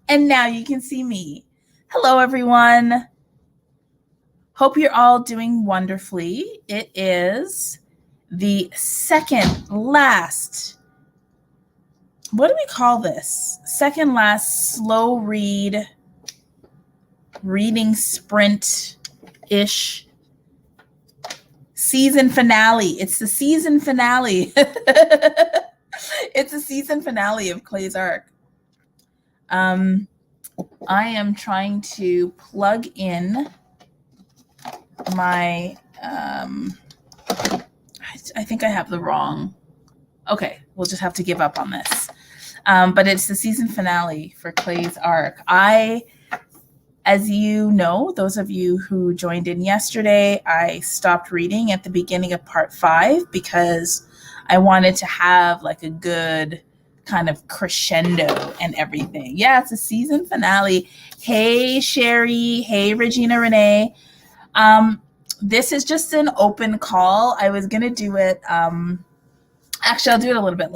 And now you can see me. Hello, everyone. Hope you're all doing wonderfully. It is the second last, what do we call this? Second last slow reading sprint-ish season finale. It's the season finale. It's a season finale of Clay's Arc. I am trying to plug in my, I think I have the wrong, okay, we'll just have to give up on this. But it's the season finale for Clay's Arc. As you know, those of you who joined in yesterday, I stopped reading at the beginning of part 5 because I wanted to have like a good kind of crescendo and everything. Yeah, it's a season finale. Hey, Sherry. Hey, Regina Renee. This is just an open call. I was going to do it. Actually, I'll do it a little bit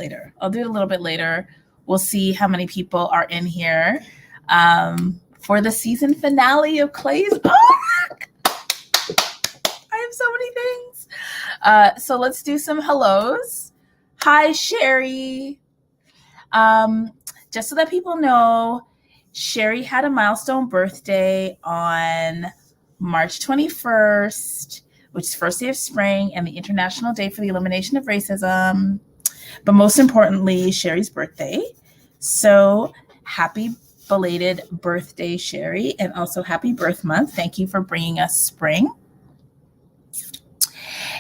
later. We'll see how many people are in here for the season finale of Clay's Arc. I have so many things. So let's do some hellos. Hi, Sherry. Just so that people know, Sherry had a milestone birthday on March 21st, which is first day of spring and the International Day for the Elimination of Racism. But most importantly, Sherry's birthday. So happy belated birthday, Sherry, and also happy birth month. Thank you for bringing us spring.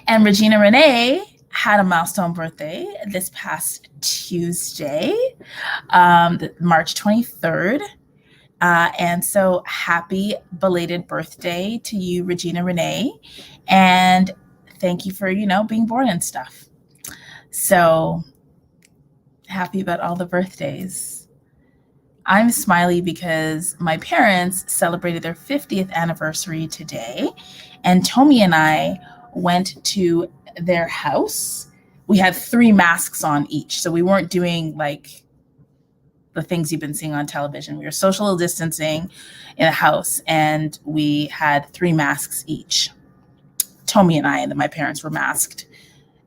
And Regina Renee had a milestone birthday this past Tuesday, March 23rd. And so happy belated birthday to you, Regina Renee. And thank you for, being born and stuff. So happy about all the birthdays. I'm smiley because my parents celebrated their 50th anniversary today. And Tommy and I went to their house. We had 3 masks on each. So we weren't doing like the things you've been seeing on television. We were social distancing in a house and we had 3 masks each. Tommy and I, and then my parents were masked.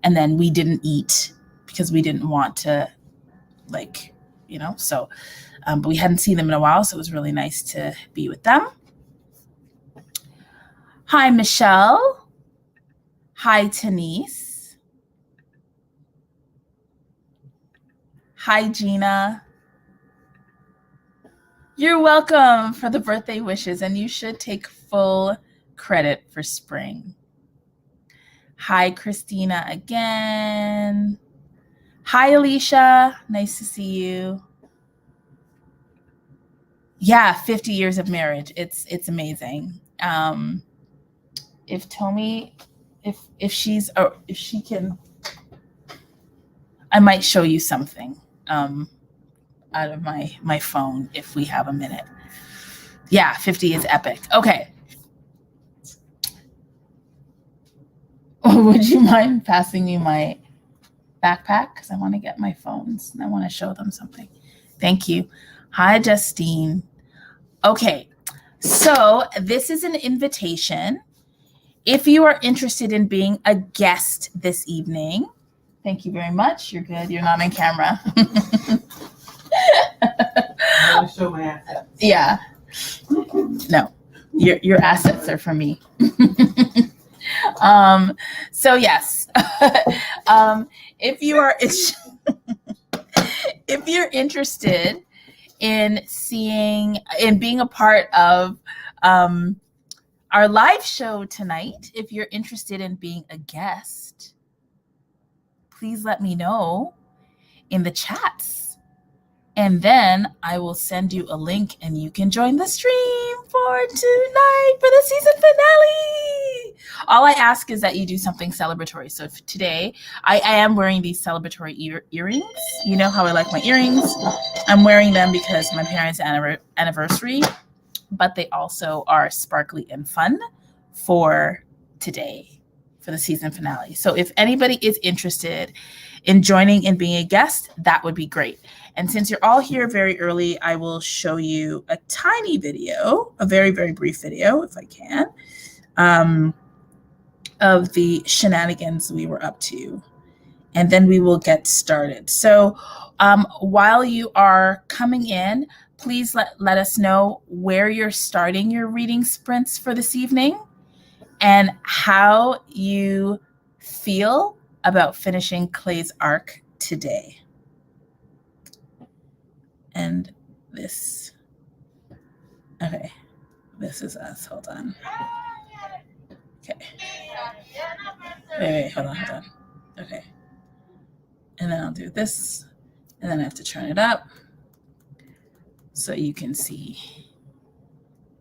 And then we didn't eat because we didn't want to but we hadn't seen them in a while. So it was really nice to be with them. Hi, Michelle. Hi, Tanise. Hi, Gina. You're welcome for the birthday wishes, and you should take full credit for spring. Hi, Christina again. Hi, Alicia. Nice to see you. Yeah, 50 years of marriage. It's amazing. If she can, I might show you something out of my phone if we have a minute. Yeah, 50 is epic. Okay. Would you mind passing me my backpack? Because I want to get my phones and I want to show them something. Thank you. Hi, Justine. Okay, so this is an invitation. If you are interested in being a guest this evening, thank you very much. You're good. You're not on camera. I want to show my assets. Yeah. No, your assets are for me. So yes, if you're interested in being a part of our live show tonight, if you're interested in being a guest, please let me know in the chats. And then I will send you a link and you can join the stream for tonight for the season finale. All I ask is that you do something celebratory. So today I am wearing these celebratory earrings. You know how I like my earrings. I'm wearing them because my parents' anniversary, but they also are sparkly and fun for today. for the season finale. So if anybody is interested in joining and being a guest, that would be great. And since you're all here very early, I will show you a tiny video, a very, very brief video, if I can, of the shenanigans we were up to. And then we will get started. So while you are coming in, please let us know where you're starting your reading sprints for this evening and how you feel about finishing Clay's arc today. And this, okay, this is us. Hold on. Okay. Wait, hold on. Okay. And then I'll do this, and then I have to turn it up so you can see.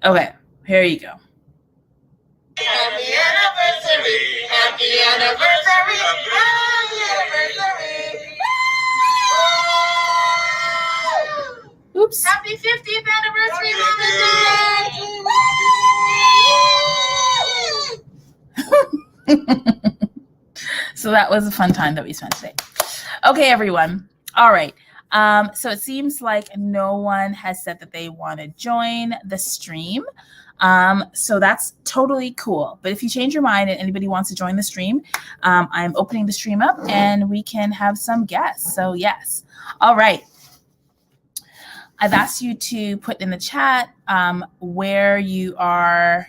Okay, here you go. Happy anniversary, happy anniversary, happy anniversary. Oops. Happy 50th anniversary, Mama Dad. So that was a fun time that we spent today. Okay, everyone. All right. So it seems like no one has said that they want to join the stream. So that's totally cool. But if you change your mind and anybody wants to join the stream, I'm opening the stream up and we can have some guests. So yes. All right. I've asked you to put in the chat where you are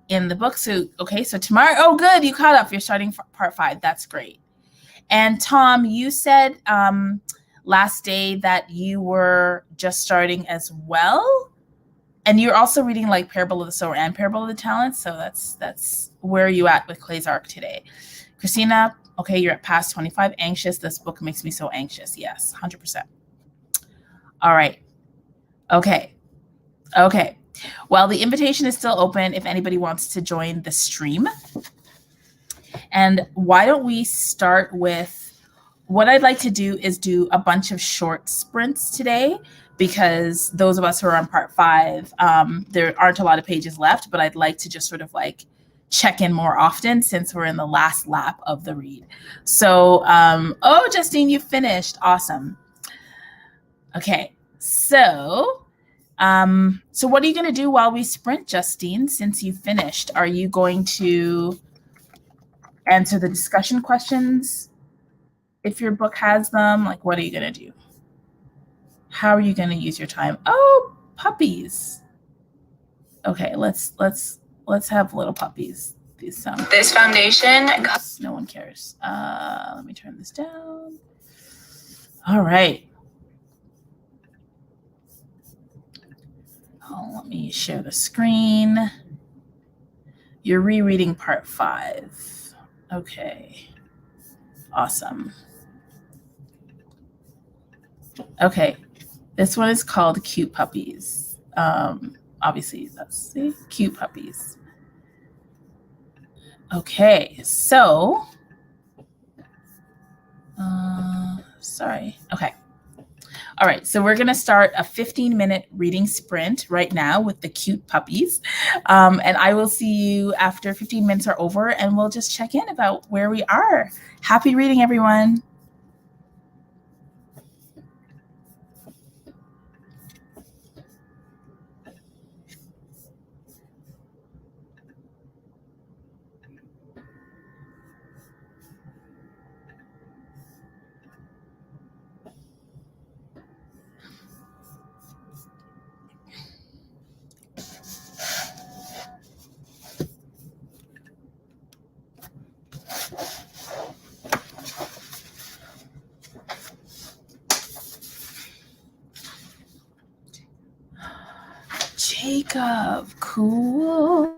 in the book. So, okay, so tomorrow, oh, good, you caught up. You're starting part 5. That's great. And Tom, you said last day that you were just starting as well. And you're also reading like Parable of the Sower and Parable of the Talents. So that's where are you at with Clay's arc today? Christina, okay, you're at past 25. Anxious. This book makes me so anxious. Yes, 100%. All right. Okay. Well, the invitation is still open if anybody wants to join the stream. And why don't we start with, what I'd like to do is do a bunch of short sprints today, because those of us who are on part 5, there aren't a lot of pages left, but I'd like to just sort of like check in more often since we're in the last lap of the read. So, oh, Justine, you finished. Awesome. Okay, so what are you going to do while we sprint, Justine, since you finished? Are you going to answer the discussion questions if your book has them? Like, what are you going to do? How are you going to use your time? Oh, puppies. Okay, let's have little puppies. This foundation. Oops, no one cares. Let me turn this down. All right. Oh, let me share the screen. You're rereading part 5. Okay. Awesome. Okay. This one is called Cute Puppies. Obviously, that's the Cute Puppies. Okay. So, sorry. Okay. All right, so we're going to start a 15-minute reading sprint right now with the Cute Puppies. And I will see you after 15 minutes are over, and we'll just check in about where we are. Happy reading, everyone. Jacob, cool.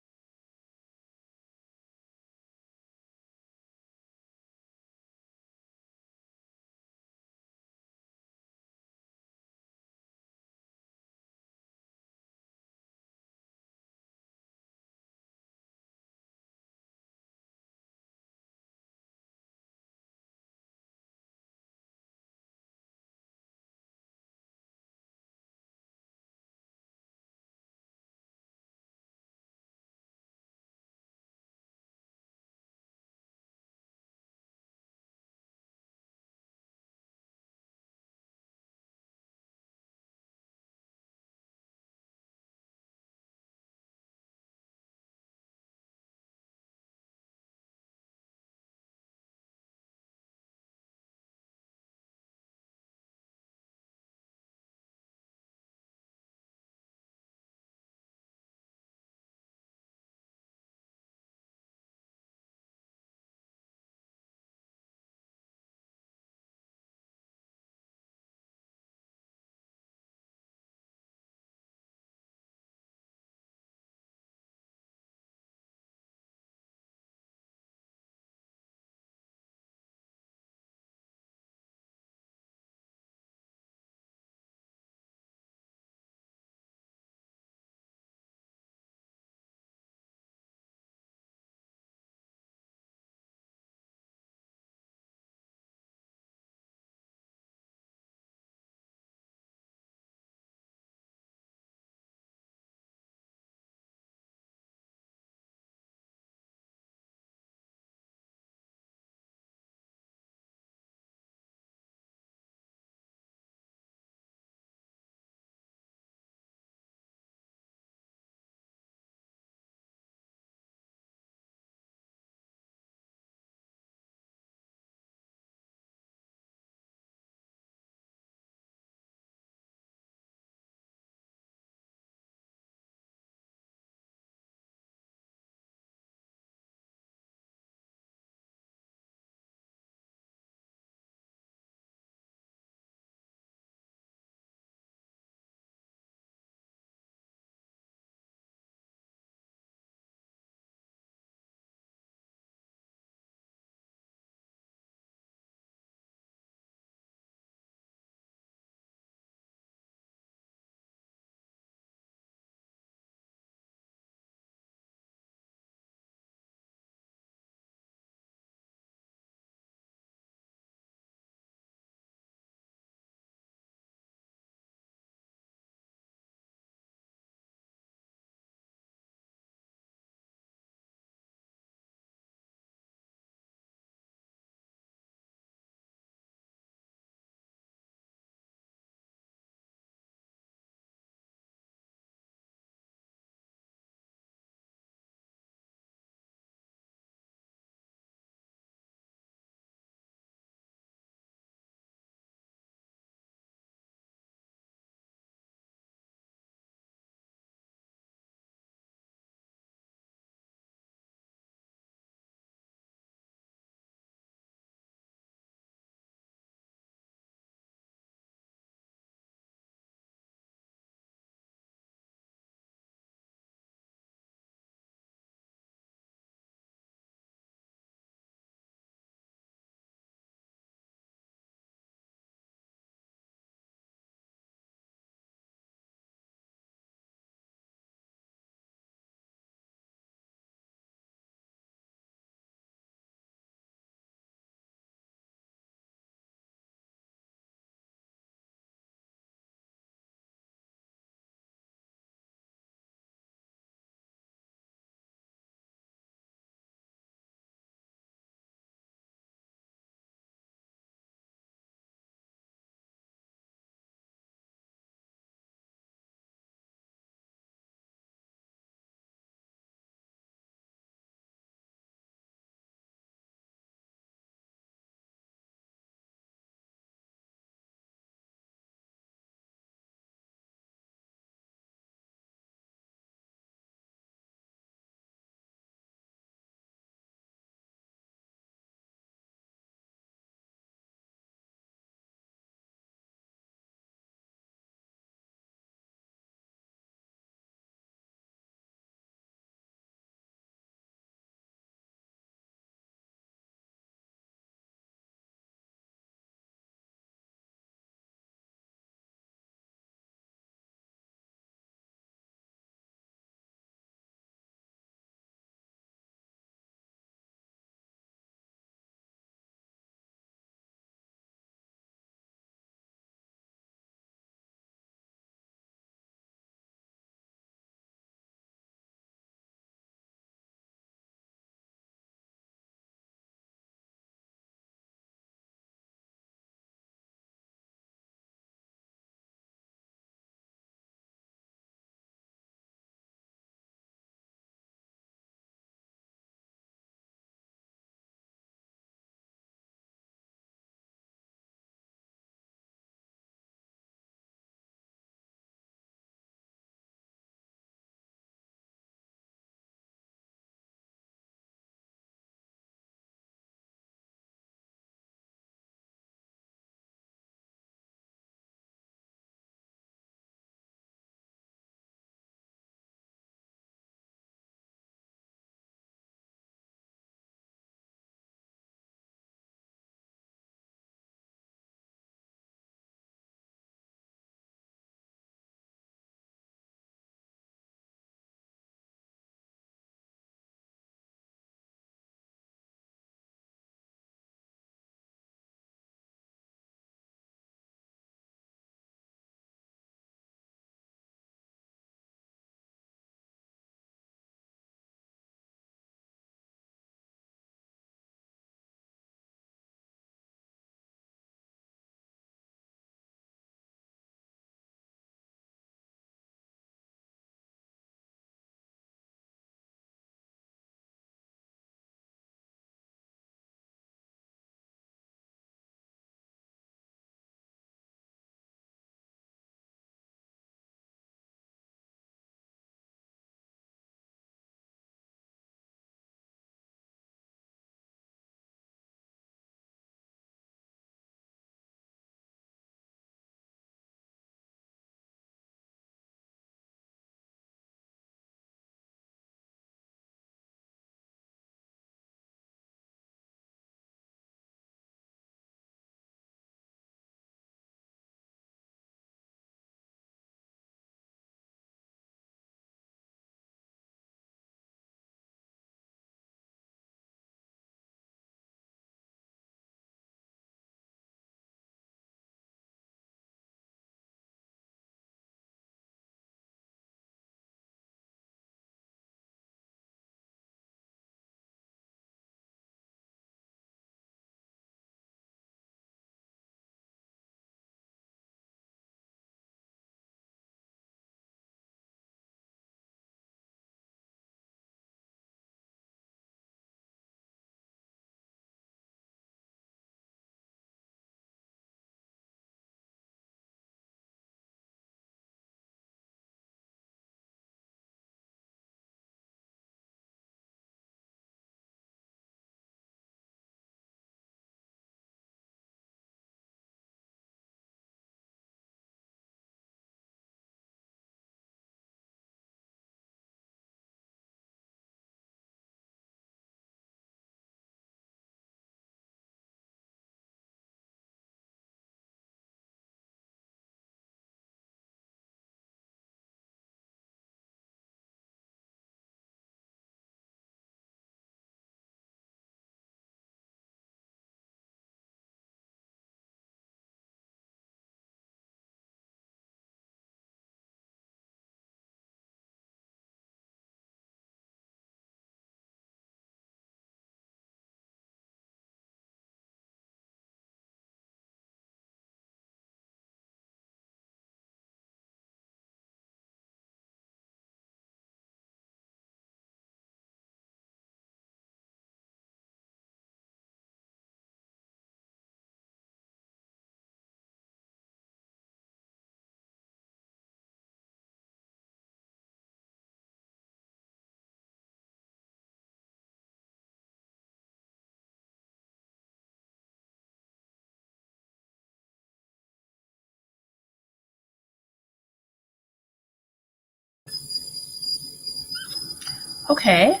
Okay.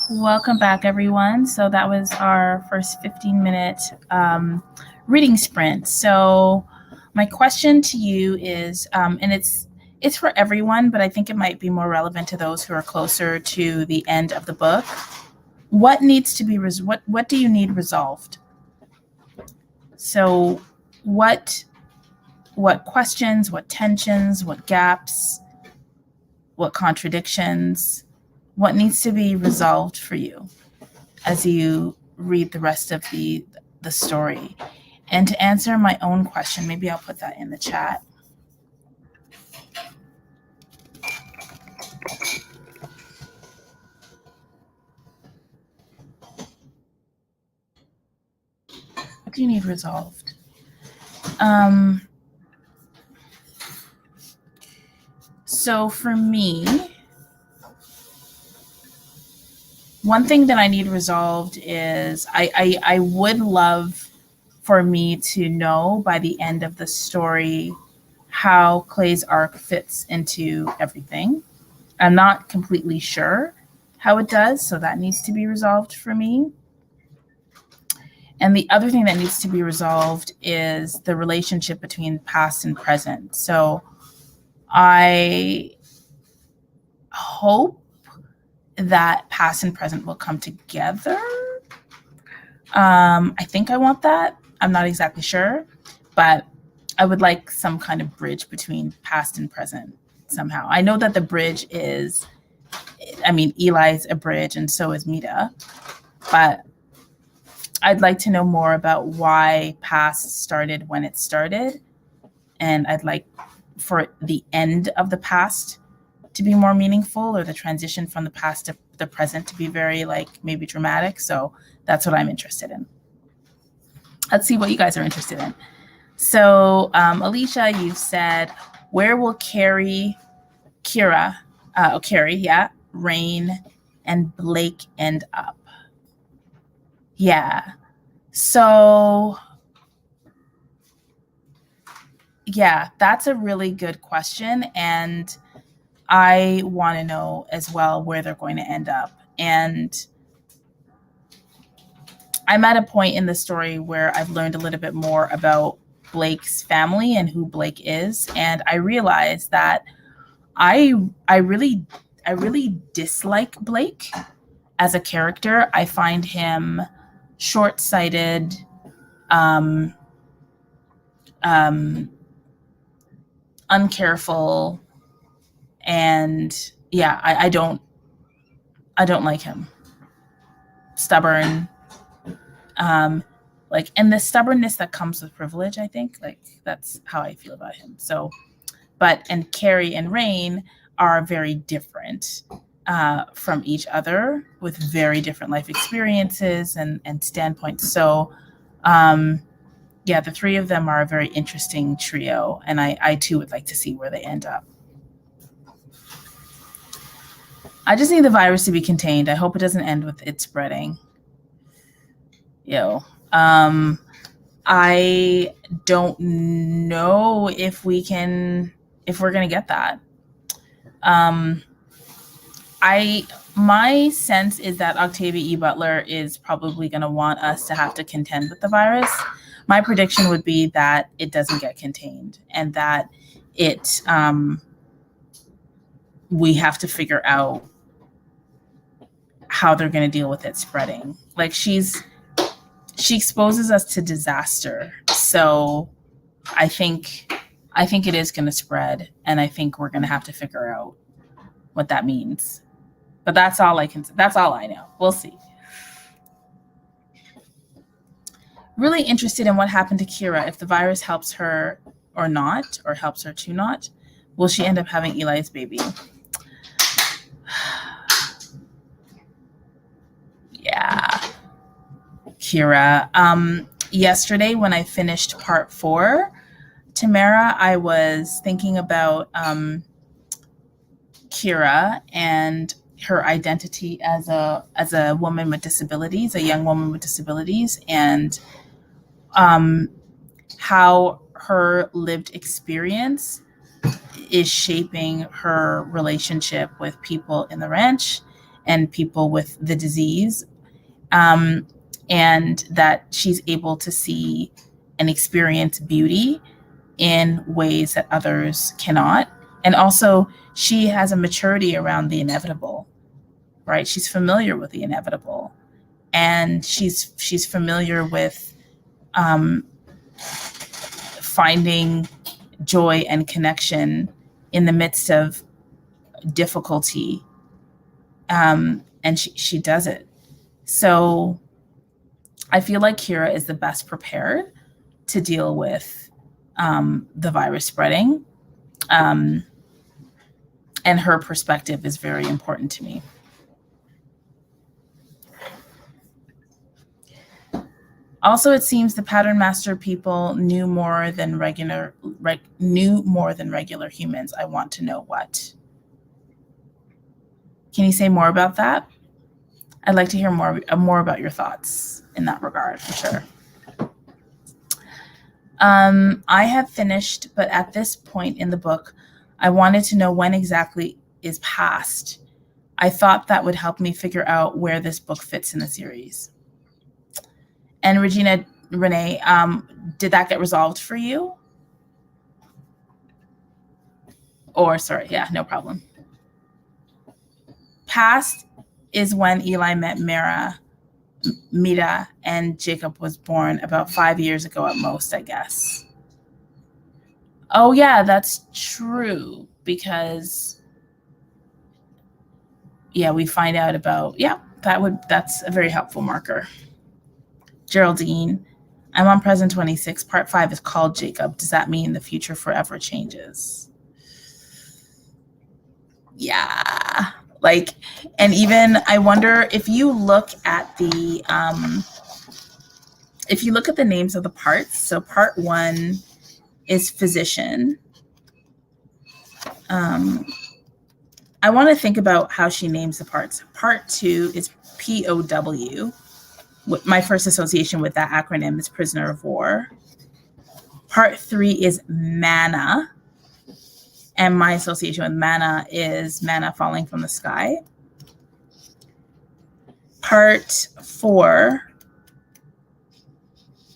Welcome back, everyone. So that was our first 15-minute reading sprint. So my question to you is, and it's for everyone, but I think it might be more relevant to those who are closer to the end of the book. What needs to be what do you need resolved? So what questions, what tensions, what gaps, what contradictions, what needs to be resolved for you as you read the rest of the story? And to answer my own question, maybe I'll put that in the chat. What do you need resolved? So for me, one thing that I need resolved is I would love for me to know by the end of the story how Clay's arc fits into everything. I'm not completely sure how it does, so that needs to be resolved for me. And the other thing that needs to be resolved is the relationship between past and present. So I hope that past and present will come together. I think I want that. I'm not exactly sure, but I would like some kind of bridge between past and present somehow. I know that the bridge is, Eli's a bridge and so is Mita, but I'd like to know more about why past started when it started. And I'd like for the end of the past to be more meaningful, or the transition from the past to the present to be very maybe dramatic. So that's what I'm interested in. Let's see what you guys are interested in. So Alicia, you've said, where will Carrie, Rain, and Blake end up? Yeah. So yeah, that's a really good question. And I want to know as well where they're going to end up. And I'm at a point in the story where I've learned a little bit more about Blake's family and who Blake is. And I realized that I really dislike Blake as a character. I find him short-sighted, uncareful, and yeah, I don't like him. Stubborn, and the stubbornness that comes with privilege, I think, that's how I feel about him. So, and Carrie and Rain are very different from each other, with very different life experiences and standpoints. So, yeah, the three of them are a very interesting trio, and I too would like to see where they end up. I just need the virus to be contained. I hope it doesn't end with it spreading. I don't know if we're going to get that. My sense is that Octavia E. Butler is probably going to want us to have to contend with the virus. My prediction would be that it doesn't get contained, and that we have to figure out how they're going to deal with it spreading. She exposes us to disaster. So I think it is going to spread, and I think we're going to have to figure out what that means. But that's all I know. We'll see. Really interested in what happened to Kira, if the virus helps her or not, or helps her to not. Will she end up having Eli's baby? Yeah. Kira. Yesterday when I finished part 4, Tamara, I was thinking about Kira and her identity as a woman with disabilities, a young woman with disabilities, and how her lived experience is shaping her relationship with people in the ranch and people with the disease, and that she's able to see and experience beauty in ways that others cannot. And also, she has a maturity around the inevitable, right? She's familiar with the inevitable, and she's familiar with finding joy and connection in the midst of difficulty, and she does it. So I feel like Kira is the best prepared to deal with the virus spreading, and her perspective is very important to me. Also, it seems the pattern master people knew more than regular humans. I want to know what. Can you say more about that? I'd like to hear more about your thoughts in that regard, for sure. I have finished, but at this point in the book, I wanted to know when exactly is past. I thought that would help me figure out where this book fits in the series. And Regina Renee, did that get resolved for you? Or, sorry, yeah, no problem. Past is when Eli met Mira, and Jacob was born about 5 years ago at most, I guess. Oh, yeah, that's true, because, yeah, we find out about, yeah, that's a very helpful marker. Geraldine, I'm on present 26. Part 5 is called Jacob. Does that mean the future forever changes? Yeah. Like, and even I wonder if you look at the names of the parts. So part 1 is physician. I want to think about how she names the parts. Part 2 is POW. My first association with that acronym is prisoner of war. Part 3 is manna. And my association with manna is manna falling from the sky. Part 4,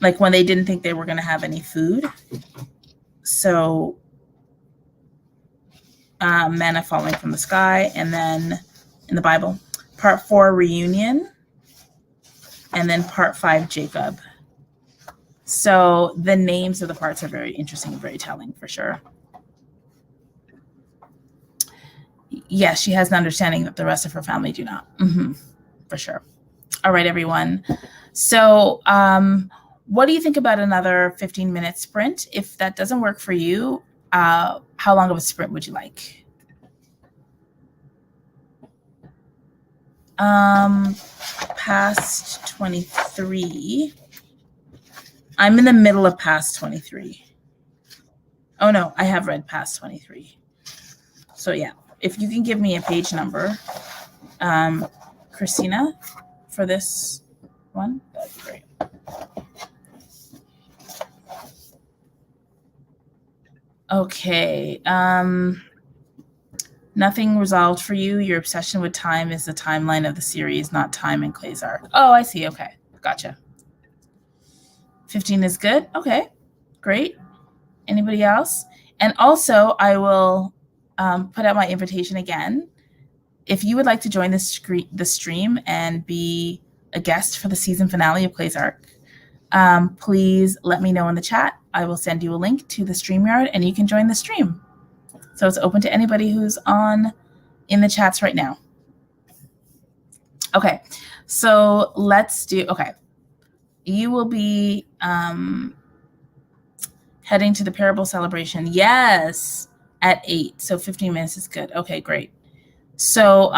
like when they didn't think they were going to have any food. So manna falling from the sky. And then in the Bible, part 4, reunion. And then part 5, Jacob. So the names of the parts are very interesting and very telling, for sure. Yes, she has an understanding that the rest of her family do not. For sure. All right, everyone. So what do you think about another 15-minute sprint? If that doesn't work for you, how long of a sprint would you like? Past 23. I'm in the middle of past 23. Oh, no, I have read past 23. So, yeah, if you can give me a page number, Christina, for this one, that'd be great. Okay. Nothing resolved for you. Your obsession with time is the timeline of the series, not time in Clay's arc. Oh, I see. Okay. Gotcha. 15 is good. Okay. Great. Anybody else? And also, I will put out my invitation again. If you would like to join the stream and be a guest for the season finale of Clay's arc, please let me know in the chat. I will send you a link to the StreamYard and you can join the stream. So it's open to anybody who's in the chats right now. Okay, so let's do, okay. You will be heading to the parable celebration. Yes, at 8, so 15 minutes is good. Okay, great. So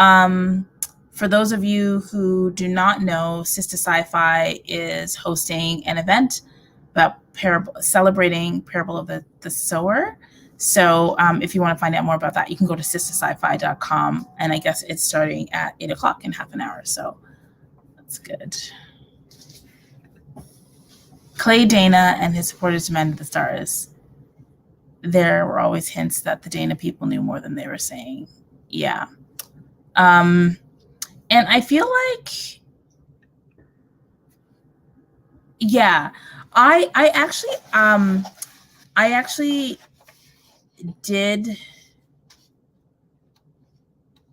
for those of you who do not know, Sister Sci-Fi is hosting an event about celebrating Parable of the Sower. So if you want to find out more about that, you can go to sistersci-fi.com. And I guess it's starting at 8 o'clock in half an hour. So that's good. Clay Dana and his supporters demanded the stars. There were always hints that the Dana people knew more than they were saying. Yeah. And I feel like, yeah, I actually did.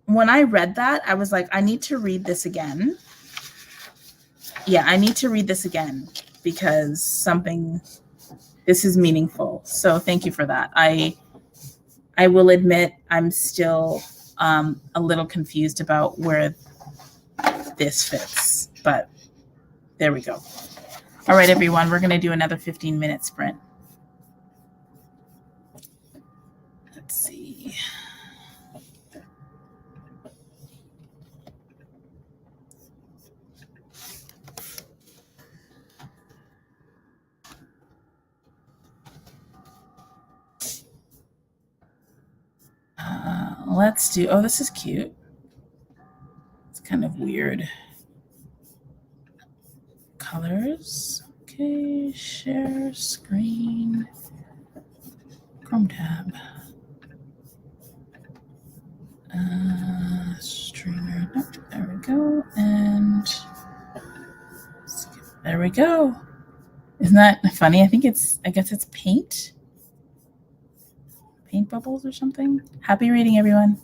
When I read that, I was like, I need to read this again. Yeah, I need to read this again because this is meaningful. So thank you for that. I will admit I'm still a little confused about where this fits, but there we go. All right, everyone, we're going to do another 15-minute sprint. Let's see. Let's do, oh, this is cute. It's kind of weird. Colors. Okay, share screen. Chrome tab. Streamer. Nope, there we go. And there we go. Isn't that funny? I guess it's paint bubbles or something. Happy reading, everyone.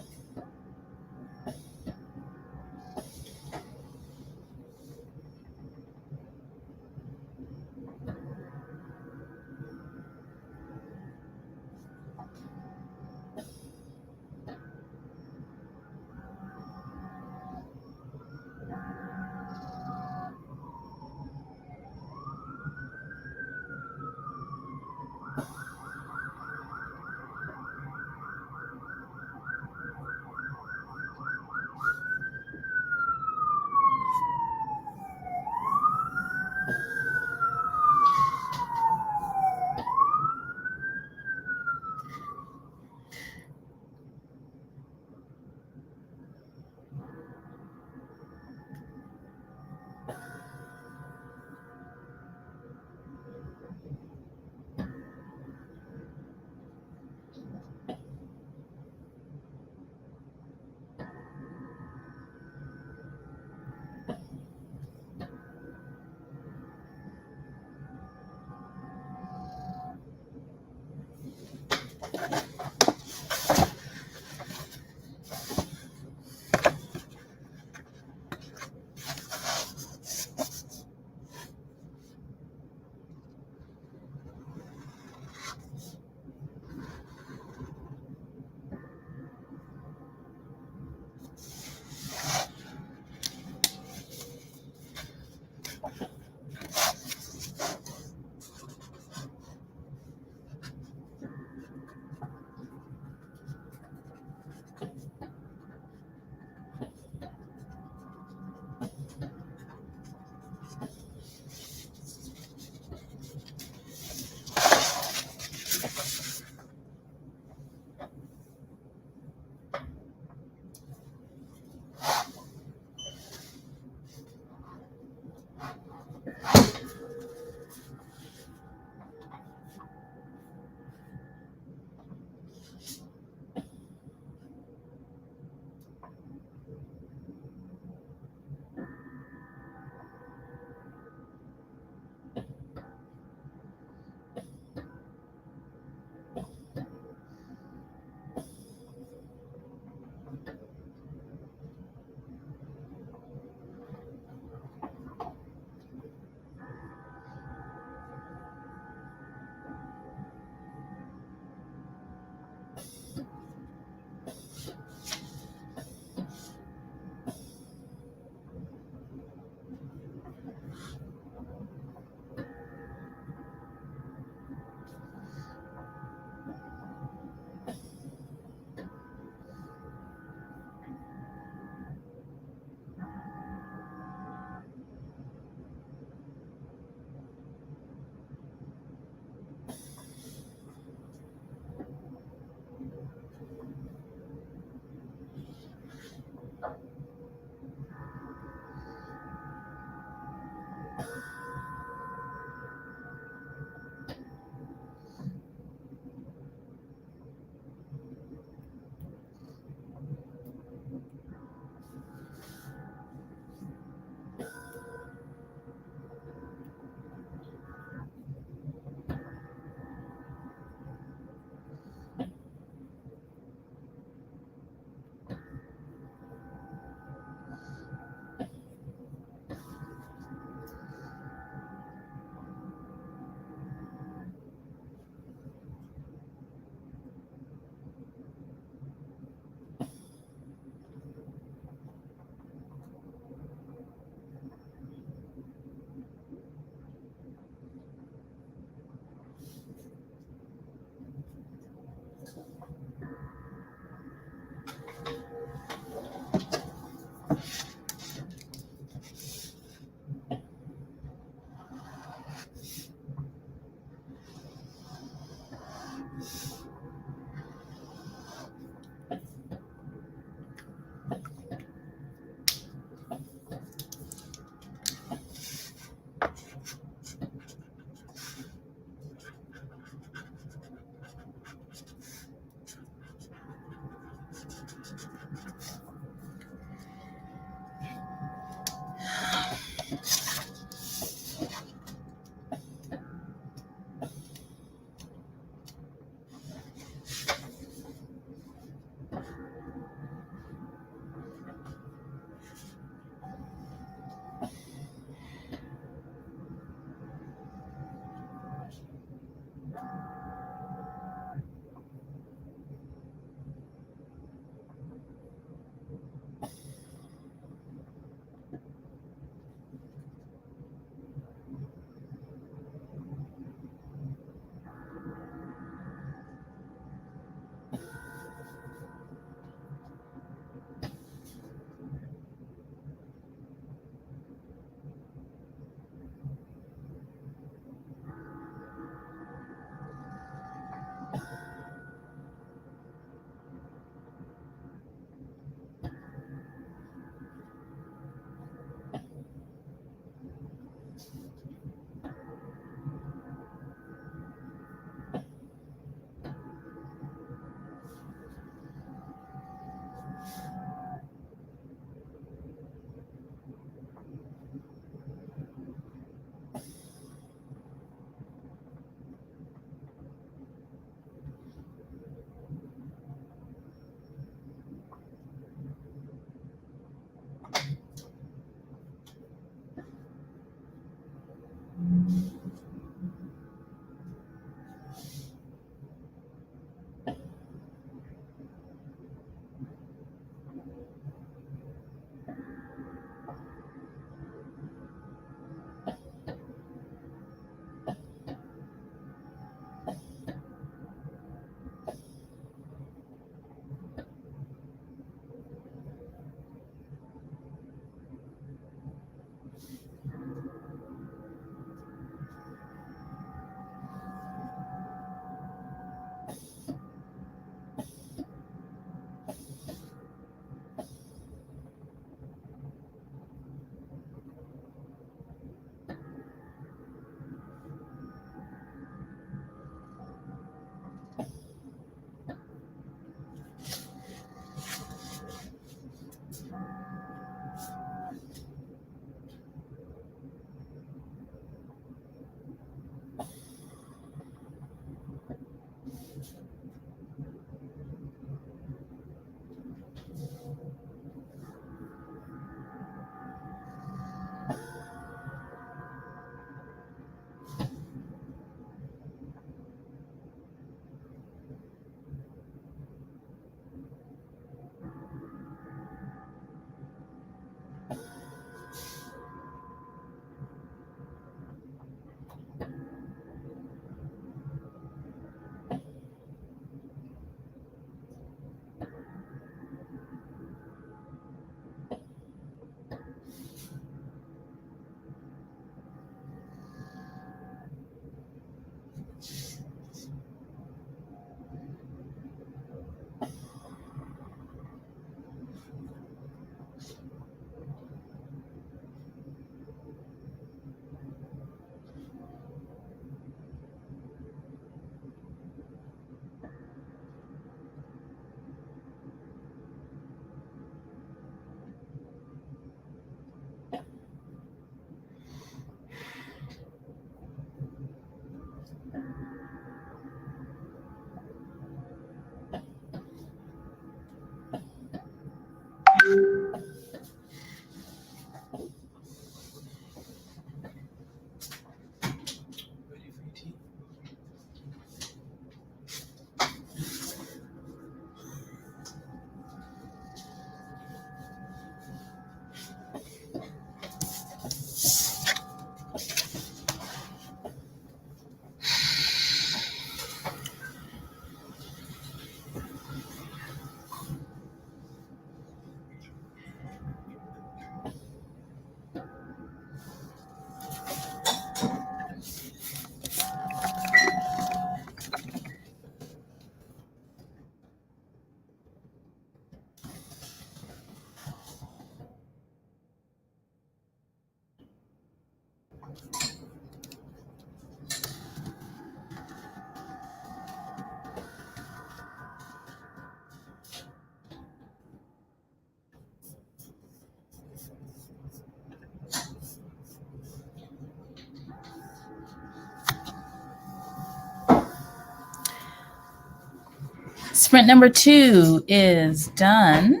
Sprint number 2 is done.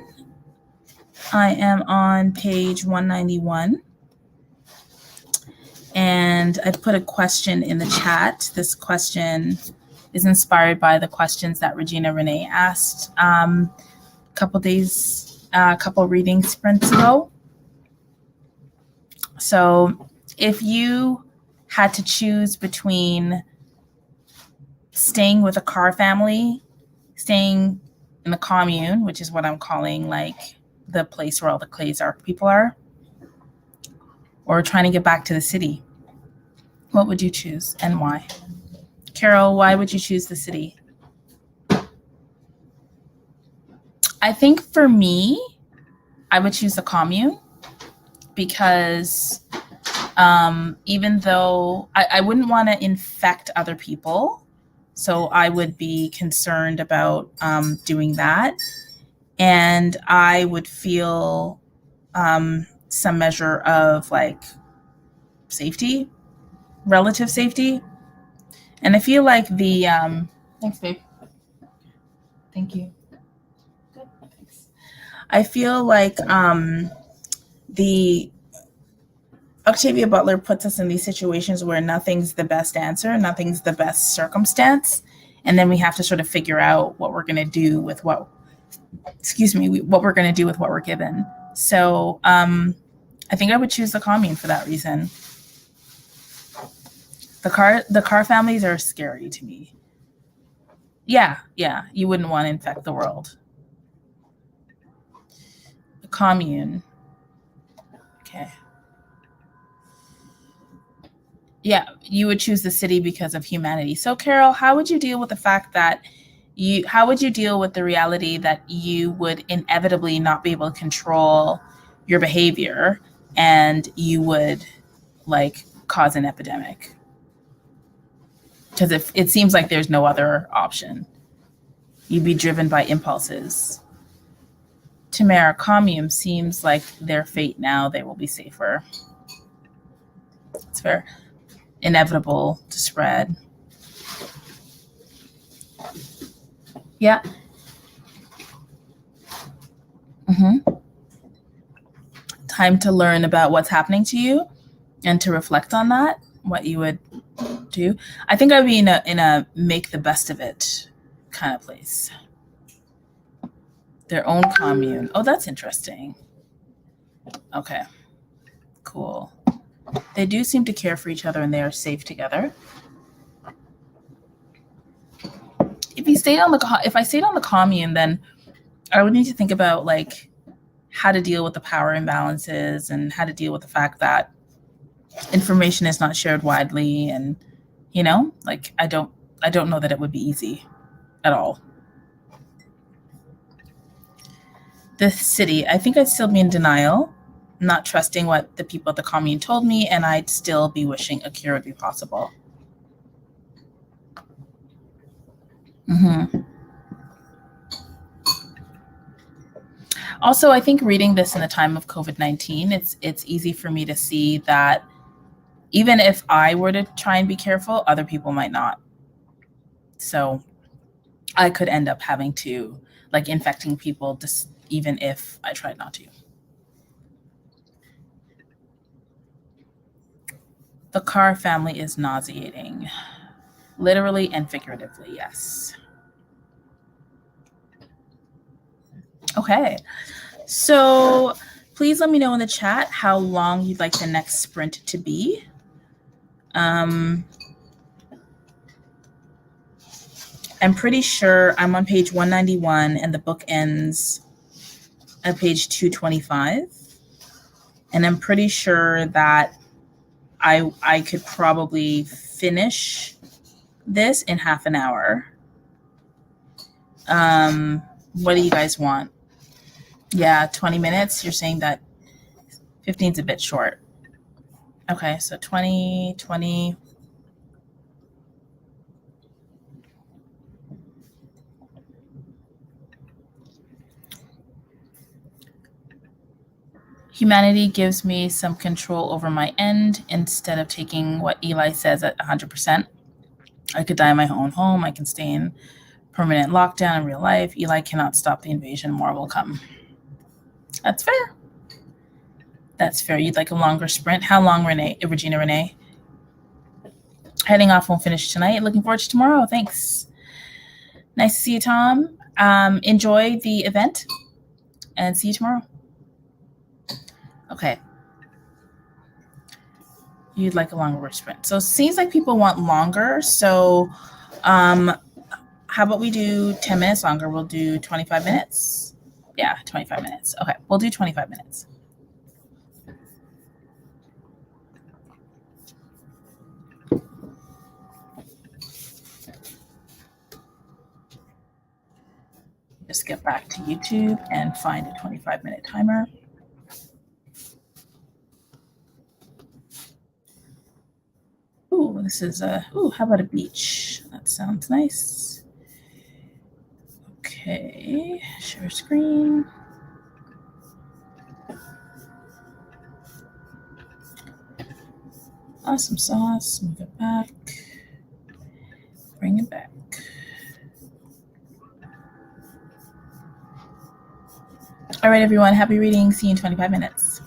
I am on page 191. And I put a question in the chat. This question is inspired by the questions that Regina Renee asked a couple reading sprints ago. So if you had to choose between staying with a car family, staying in the commune, which is what I'm calling like the place where all the Clays people are, or trying to get back to the city, what would you choose and why? Carol, why would you choose the city? I think for me, I would choose the commune because even though I wouldn't want to infect other people, so I would be concerned about doing that. And I would feel some measure of like safety, relative safety. And I feel like the, thanks, babe. Thank you. Good, thanks. I feel like the Octavia Butler puts us in these situations where nothing's the best answer, nothing's the best circumstance. And then we have to sort of figure out what we're going to do with what we're going to do with what we're given. So I think I would choose the commune for that reason. The car families are scary to me. Yeah, you wouldn't want to infect the world. The commune. Okay. Yeah, you would choose the city because of humanity. So Carol, how would you deal with the fact that how would you deal with the reality that you would inevitably not be able to control your behavior and you would like cause an epidemic? Because if it seems like there's no other option, you'd be driven by impulses. Tamara, commune seems like their fate now, they will be safer. It's fair. Inevitable to spread. Yeah. Time to learn about what's happening to you and to reflect on that, what you would do. I think I'd be in a make the best of it kind of place. Their own commune. Oh, that's interesting. Okay, cool. They do seem to care for each other and they are safe together. If I stayed on the commune, then I would need to think about like how to deal with the power imbalances and how to deal with the fact that information is not shared widely, and like I don't know that it would be easy at all. The city, I think I'd still be in denial, not trusting what the people at the commune told me, and I'd still be wishing a cure would be possible. Also, I think reading this in the time of COVID-19, it's easy for me to see that even if I were to try and be careful, other people might not. So I could end up having to like infecting people just even if I tried not to. The Carr family is nauseating. Literally and figuratively, yes. Okay, so please let me know in the chat how long you'd like the next sprint to be. I'm pretty sure I'm on page 191 and the book ends at page 225. And I'm pretty sure that I could probably finish this in half an hour. What do you guys want? Yeah, 20 minutes. You're saying that 15 is a bit short. Okay, so 20. Humanity gives me some control over my end instead of taking what Eli says at 100%. I could die in my own home. I can stay in permanent lockdown in real life. Eli cannot stop the invasion. More will come. That's fair. That's fair. You'd like a longer sprint. How long, Regina Renee? Heading off, won't finish tonight. Looking forward to tomorrow. Thanks. Nice to see you, Tom. Enjoy the event and see you tomorrow. Okay. You'd like a longer sprint. So it seems like people want longer. So how about we do 10 minutes longer? We'll do 25 minutes. Yeah, 25 minutes. Okay, we'll do 25 minutes. Just get back to YouTube and find a 25-minute timer. Ooh, this is how about a beach? That sounds nice. Okay, share screen. Awesome sauce, move it back, bring it back. All right, everyone, happy reading. See you in 25 minutes.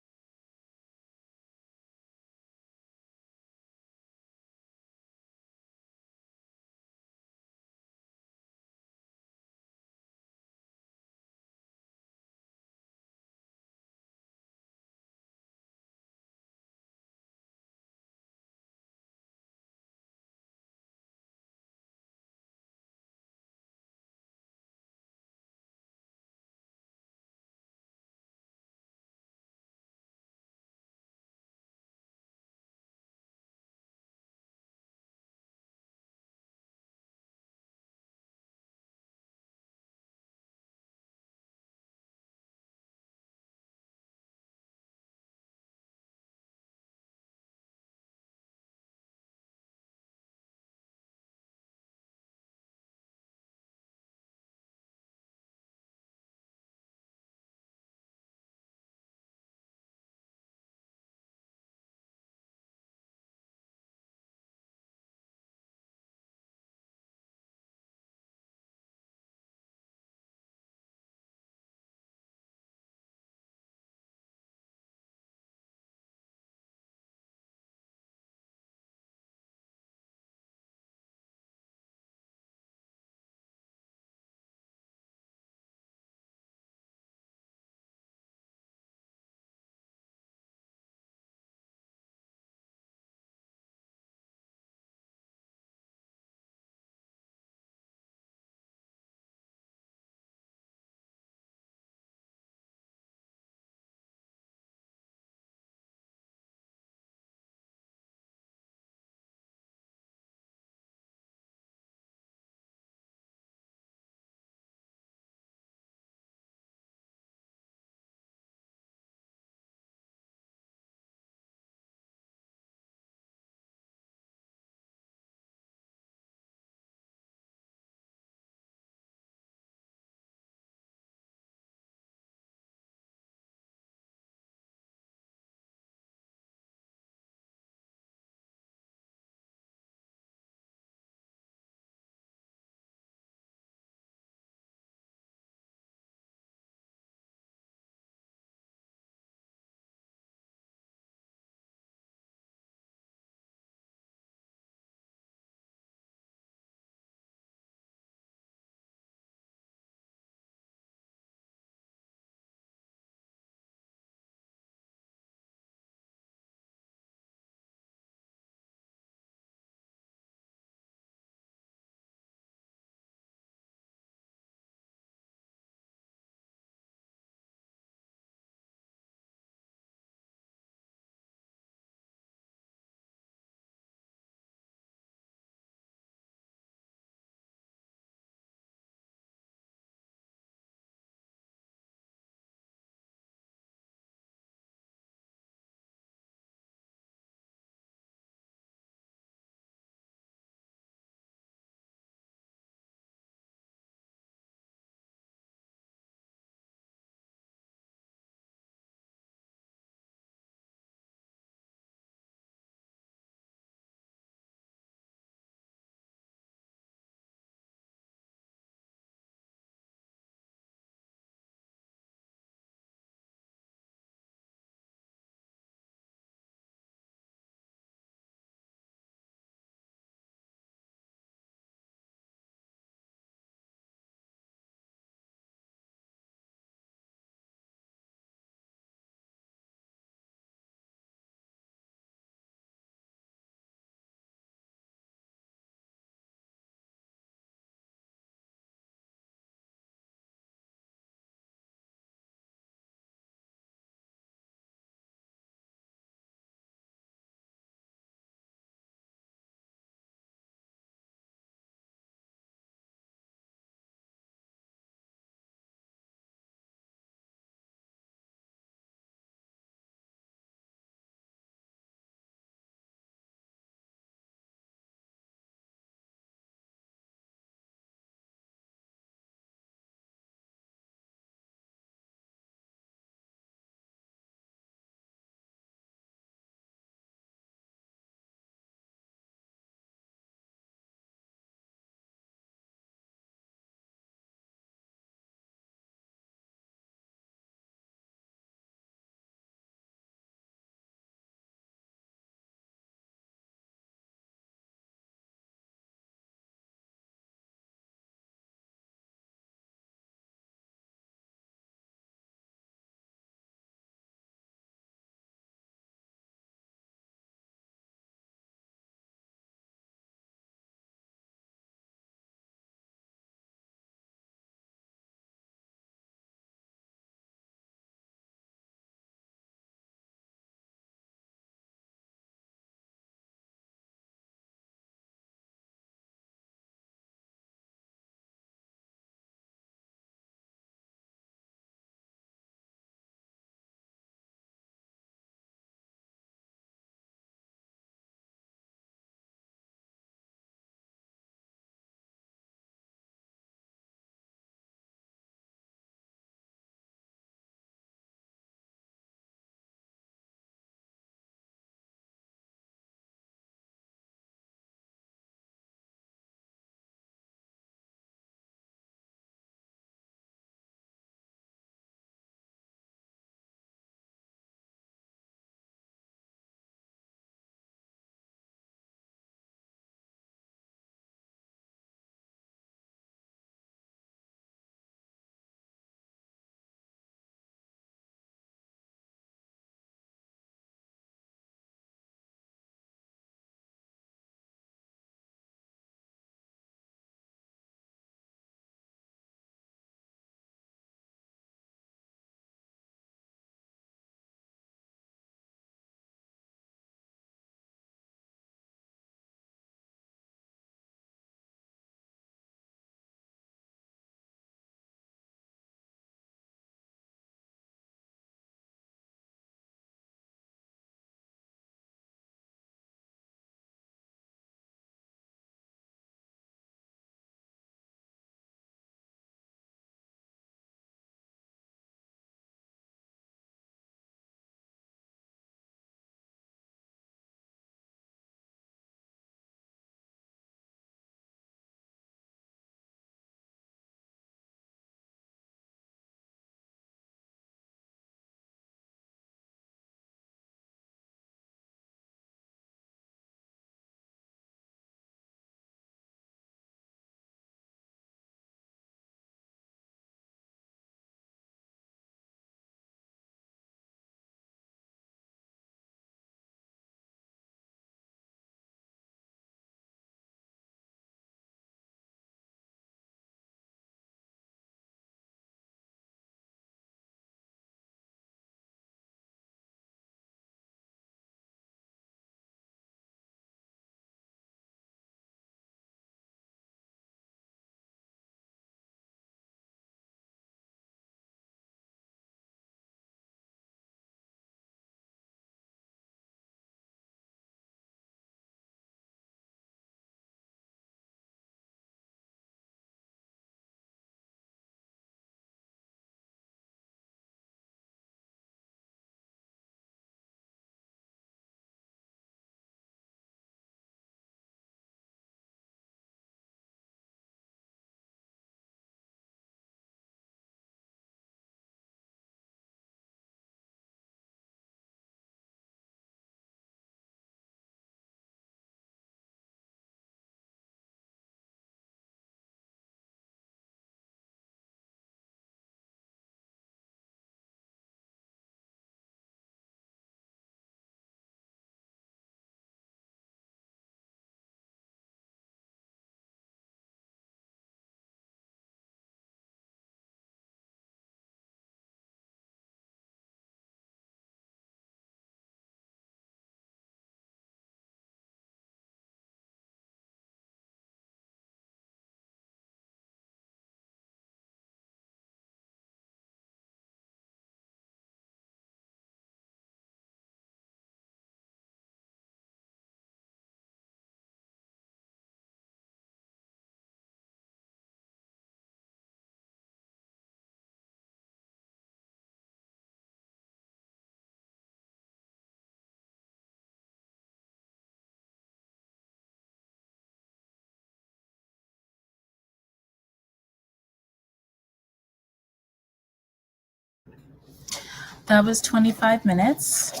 That was 25 minutes.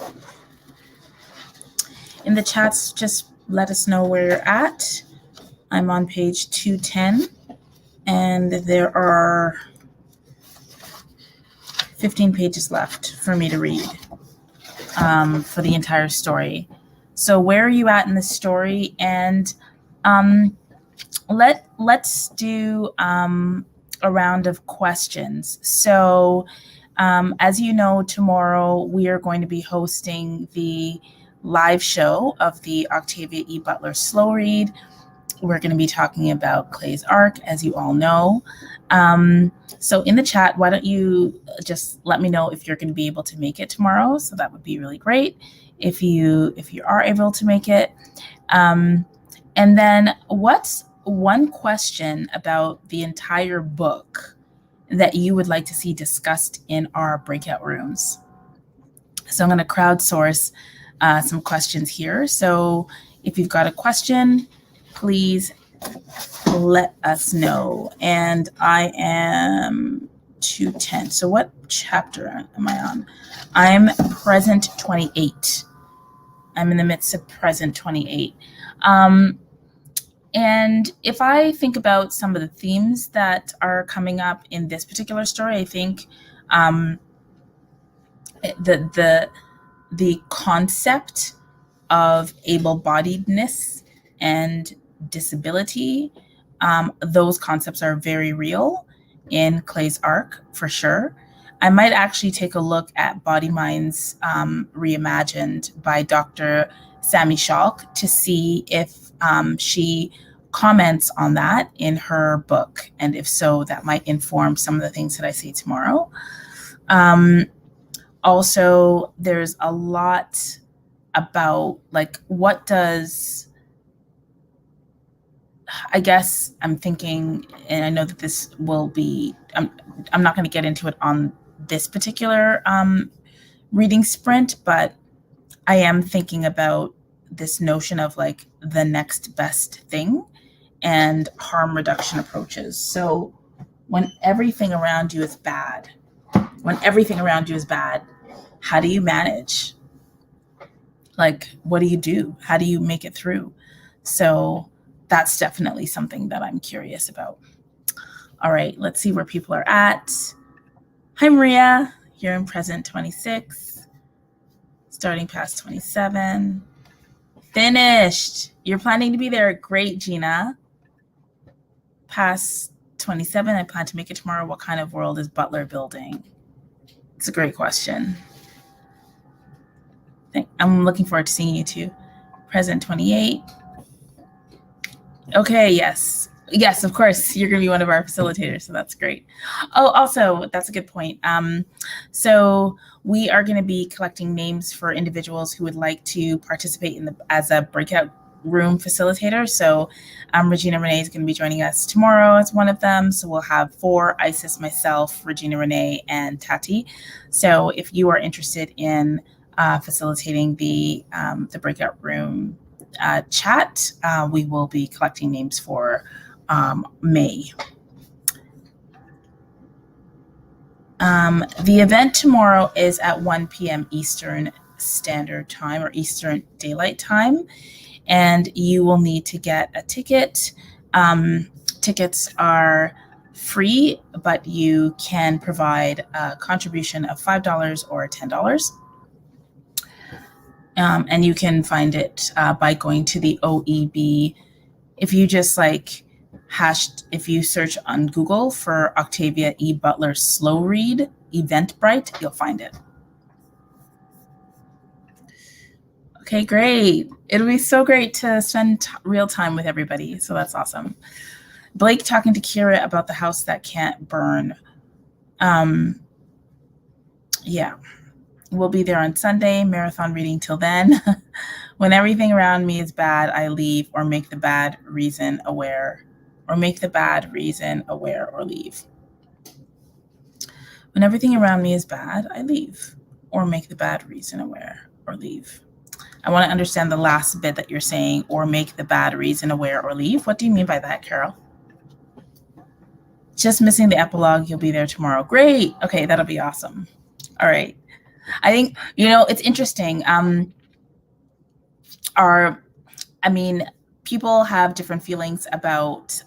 In the chats, just let us know where you're at. I'm on page 210, and there are 15 pages left for me to read for the entire story. So where are you at in the story? And let's do a round of questions. So as you know, tomorrow we are going to be hosting the live show of the Octavia E. Butler slow read. We're going to be talking about Clay's Arc, as you all know. So in the chat, why don't you just let me know if you're going to be able to make it tomorrow? So that would be really great if you are able to make it. And then what's one question about the entire book that you would like to see discussed in our breakout rooms? So I'm going to crowdsource some questions here. So if you've got a question, please let us know. And I am 210. So what chapter am I on? I'm present 28. I'm in the midst of present 28. And if I think about some of the themes that are coming up in this particular story, I think the concept of able-bodiedness and disability, those concepts are very real in Clay's Arc for sure. I might actually take a look at Body Minds Reimagined by Dr. Sami Schalk to see if she comments on that in her book. And if so, that might inform some of the things that I say tomorrow. Also, there's a lot about like, what does, I guess I'm thinking, and I know that this will be, I'm not going to get into it on this particular reading sprint, but I am thinking about this notion of like the next best thing and harm reduction approaches. So when everything around you is bad, how do you manage? Like, what do you do? How do you make it through? So that's definitely something that I'm curious about. All right, let's see where people are at. Hi, Maria. You're in present 26, starting past 27. Finished. You're planning to be there. Great, Gina. Past 27, I plan to make it tomorrow. What kind of world is Butler building? It's a great question. I'm looking forward to seeing you too. Present 28. Okay, yes. Yes, of course, you're going to be one of our facilitators, so that's great. Oh, also, that's a good point. So we are going to be collecting names for individuals who would like to participate in as a breakout room facilitator. So Regina Renee is going to be joining us tomorrow as one of them. So we'll have 4, Isis, myself, Regina Renee, and Tati. So if you are interested in facilitating the breakout room chat, we will be collecting names for May. The event tomorrow is at 1 p.m. Eastern Standard Time or Eastern Daylight Time, and you will need to get a ticket. Tickets are free, but you can provide a contribution of $5 or $10. And you can find it by going to the OEB. If you just if you search on Google for Octavia E. Butler Slow Read Eventbrite, you'll find it. Okay, great. It'll be so great to spend real time with everybody. So that's awesome. Blake talking to Kira about the house that can't burn. Yeah. We'll be there on Sunday, marathon reading till then. When everything around me is bad, I leave or make the bad reason aware, or make the bad reason aware or leave. When everything around me is bad, I leave or make the bad reason aware or leave. I want to understand the last bit that you're saying, or make the bad reason aware or leave. What do you mean by that, Carol? Just missing the epilogue. You'll be there tomorrow. Great. Okay, that'll be awesome. All right. I think, it's interesting. People have different feelings about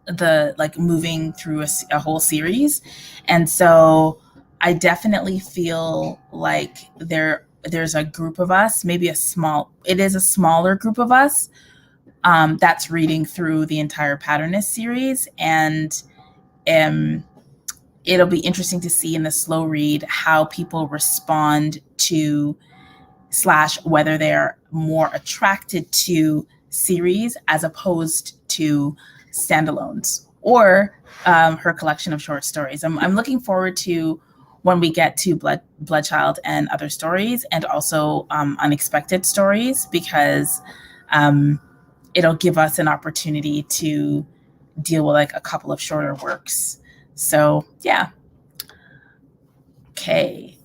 the like moving through a whole series, and so I definitely feel like there's a group of us, maybe a smaller group of us that's reading through the entire Patternist series, and it'll be interesting to see in the slow read how people respond to / whether they're more attracted to series as opposed to standalones or her collection of short stories. I'm looking forward to when we get to Bloodchild and other stories, and also unexpected stories, because it'll give us an opportunity to deal with like a couple of shorter works. So yeah. Okay.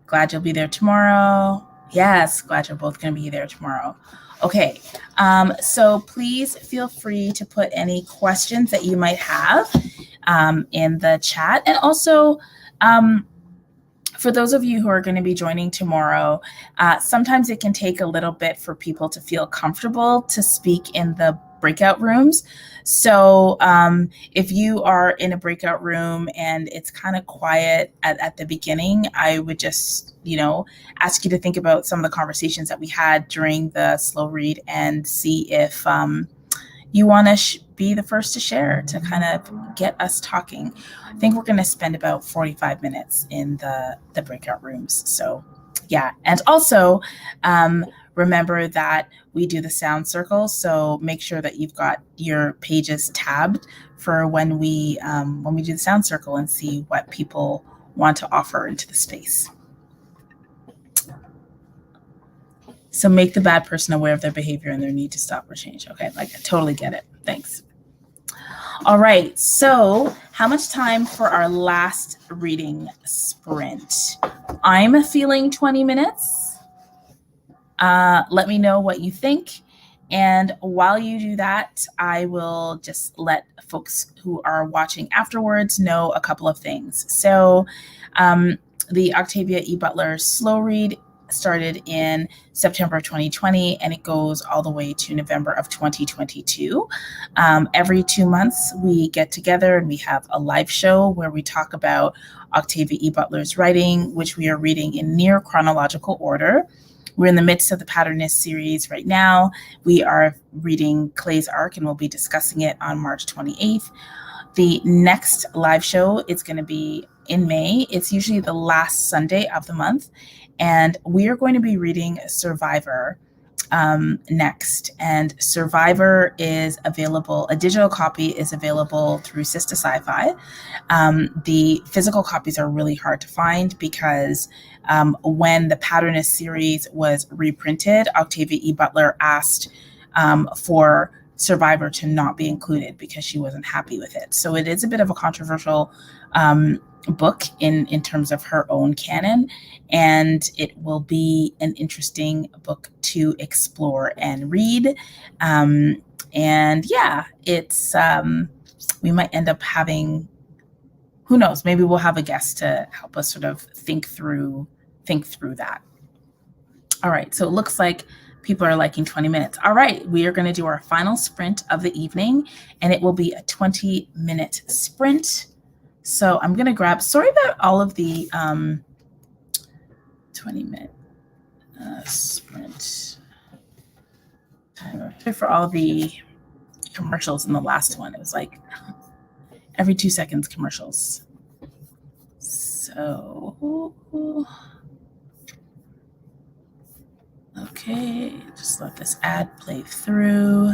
Glad you'll be there tomorrow. Yes, glad you're both going to be there tomorrow. Okay. So please feel free to put any questions that you might have in the chat. And also, for those of you who are going to be joining tomorrow, sometimes it can take a little bit for people to feel comfortable to speak in the breakout rooms. So if you are in a breakout room and it's kind of quiet at the beginning, I would just, ask you to think about some of the conversations that we had during the slow read and see if you want to be the first to share, to kind of get us talking. I think we're going to spend about 45 minutes in the breakout rooms. So yeah. And also remember that we do the sound circle. So make sure that you've got your pages tabbed for when we do the sound circle and see what people want to offer into the space. So make the bad person aware of their behavior and their need to stop or change. Okay, I totally get it. Thanks. All right, so how much time for our last reading sprint? I'm feeling 20 minutes. Let me know what you think. And while you do that, I will just let folks who are watching afterwards know a couple of things. So the Octavia E. Butler slow read started in September 2020, and it goes all the way to November of 2022. Every 2 months, we get together and we have a live show where we talk about Octavia E. Butler's writing, which we are reading in near chronological order. We're in the midst of the Patternist series right now. We are reading Clay's Arc, and we'll be discussing it on March 28th. The next live show is going to be in May. It's usually the last Sunday of the month. And we are going to be reading Survivor next. And Survivor is available, a digital copy is available through Sista Sci-Fi. The physical copies are really hard to find because when the Patternist series was reprinted, Octavia E. Butler asked for Survivor to not be included because she wasn't happy with it. So it is a bit of a controversial book in terms of her own canon, and it will be an interesting book to explore and read. And yeah, it's we might end up having, who knows, maybe we'll have a guest to help us sort of think through that. All right, so it looks like people are liking 20 minutes. All right, we are going to do our final sprint of the evening, and it will be a 20-minute sprint. So I'm going to grab, sorry about all of the 20-minute sprint. Sorry for all the commercials in the last one. It was like every 2 seconds commercials. So, okay, just let this ad play through.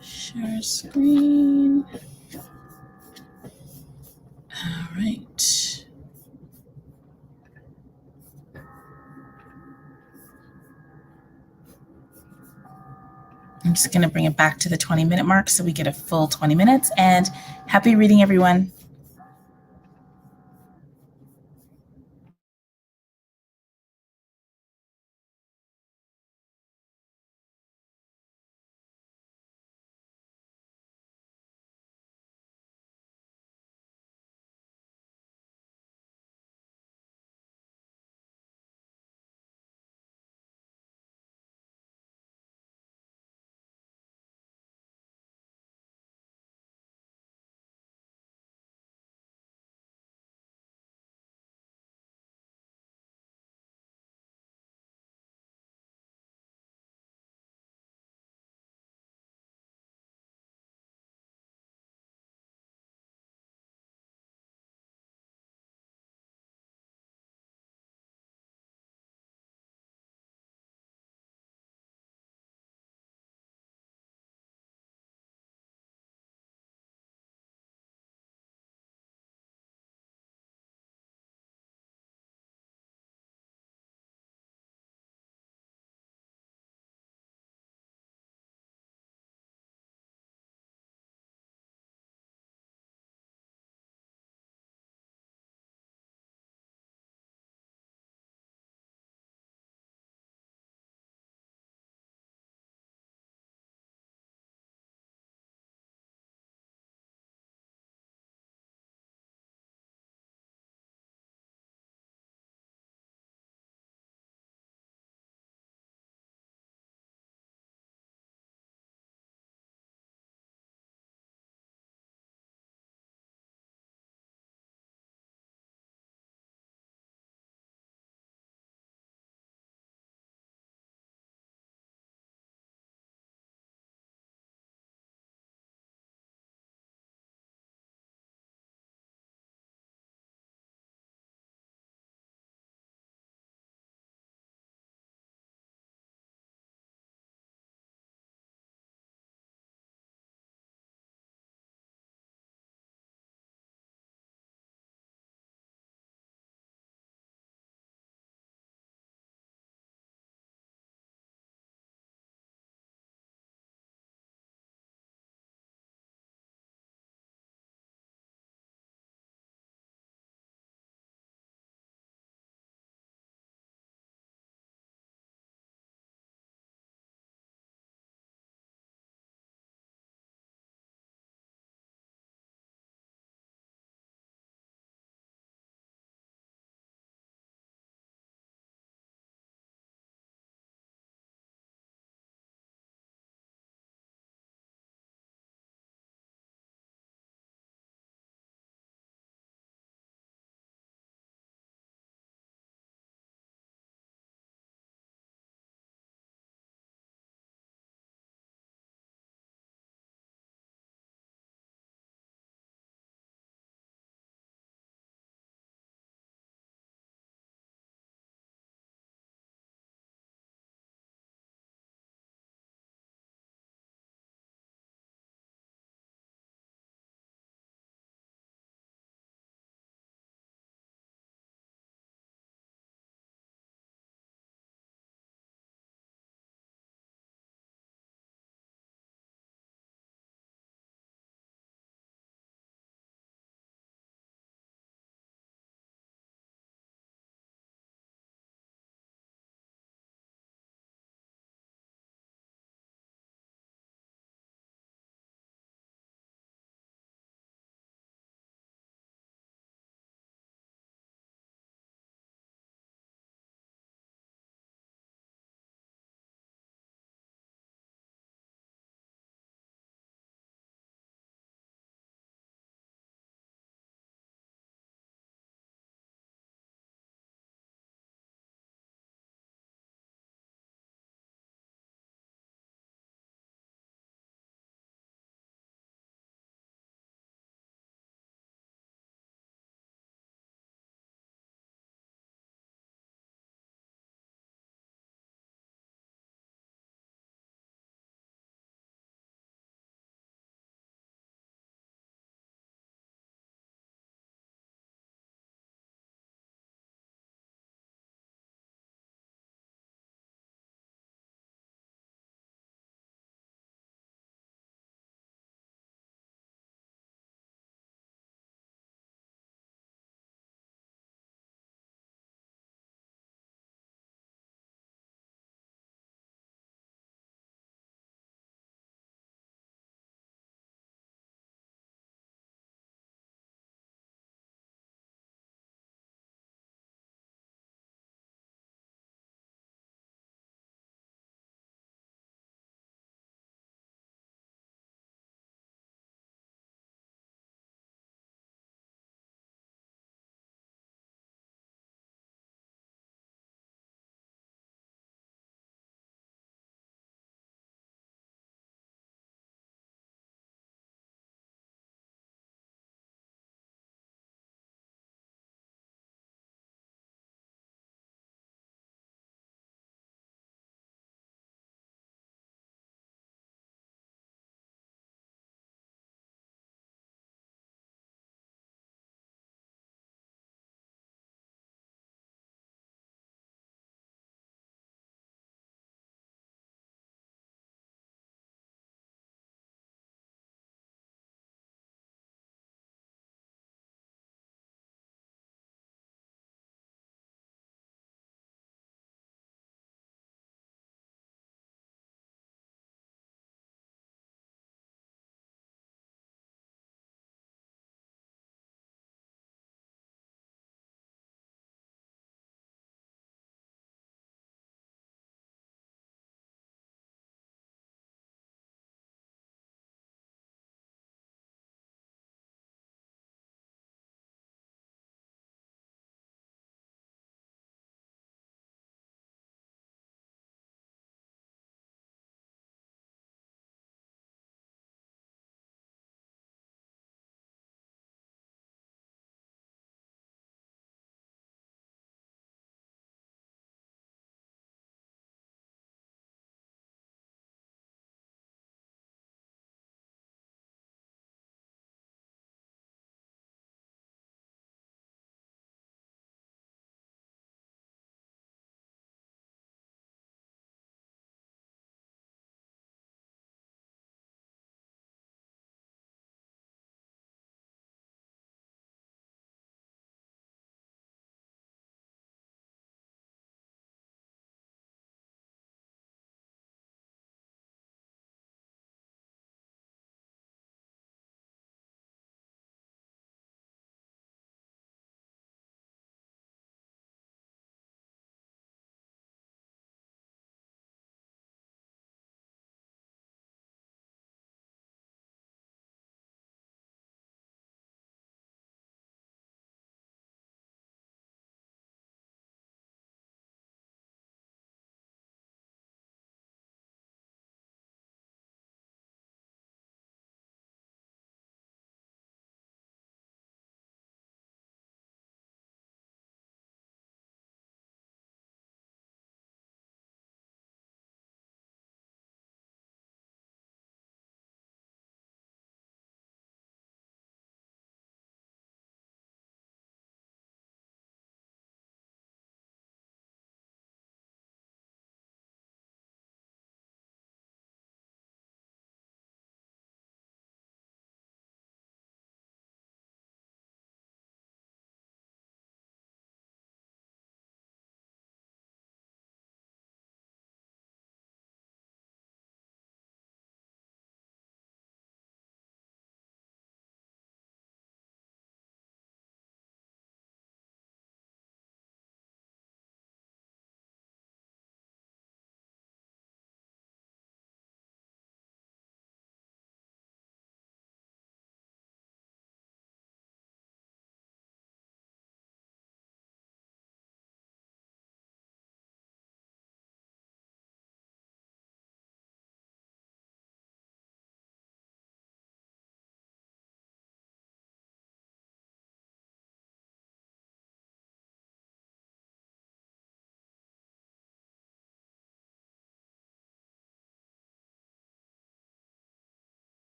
Share screen. All right. I'm just going to bring it back to the 20-minute mark so we get a full 20 minutes. And happy reading, everyone.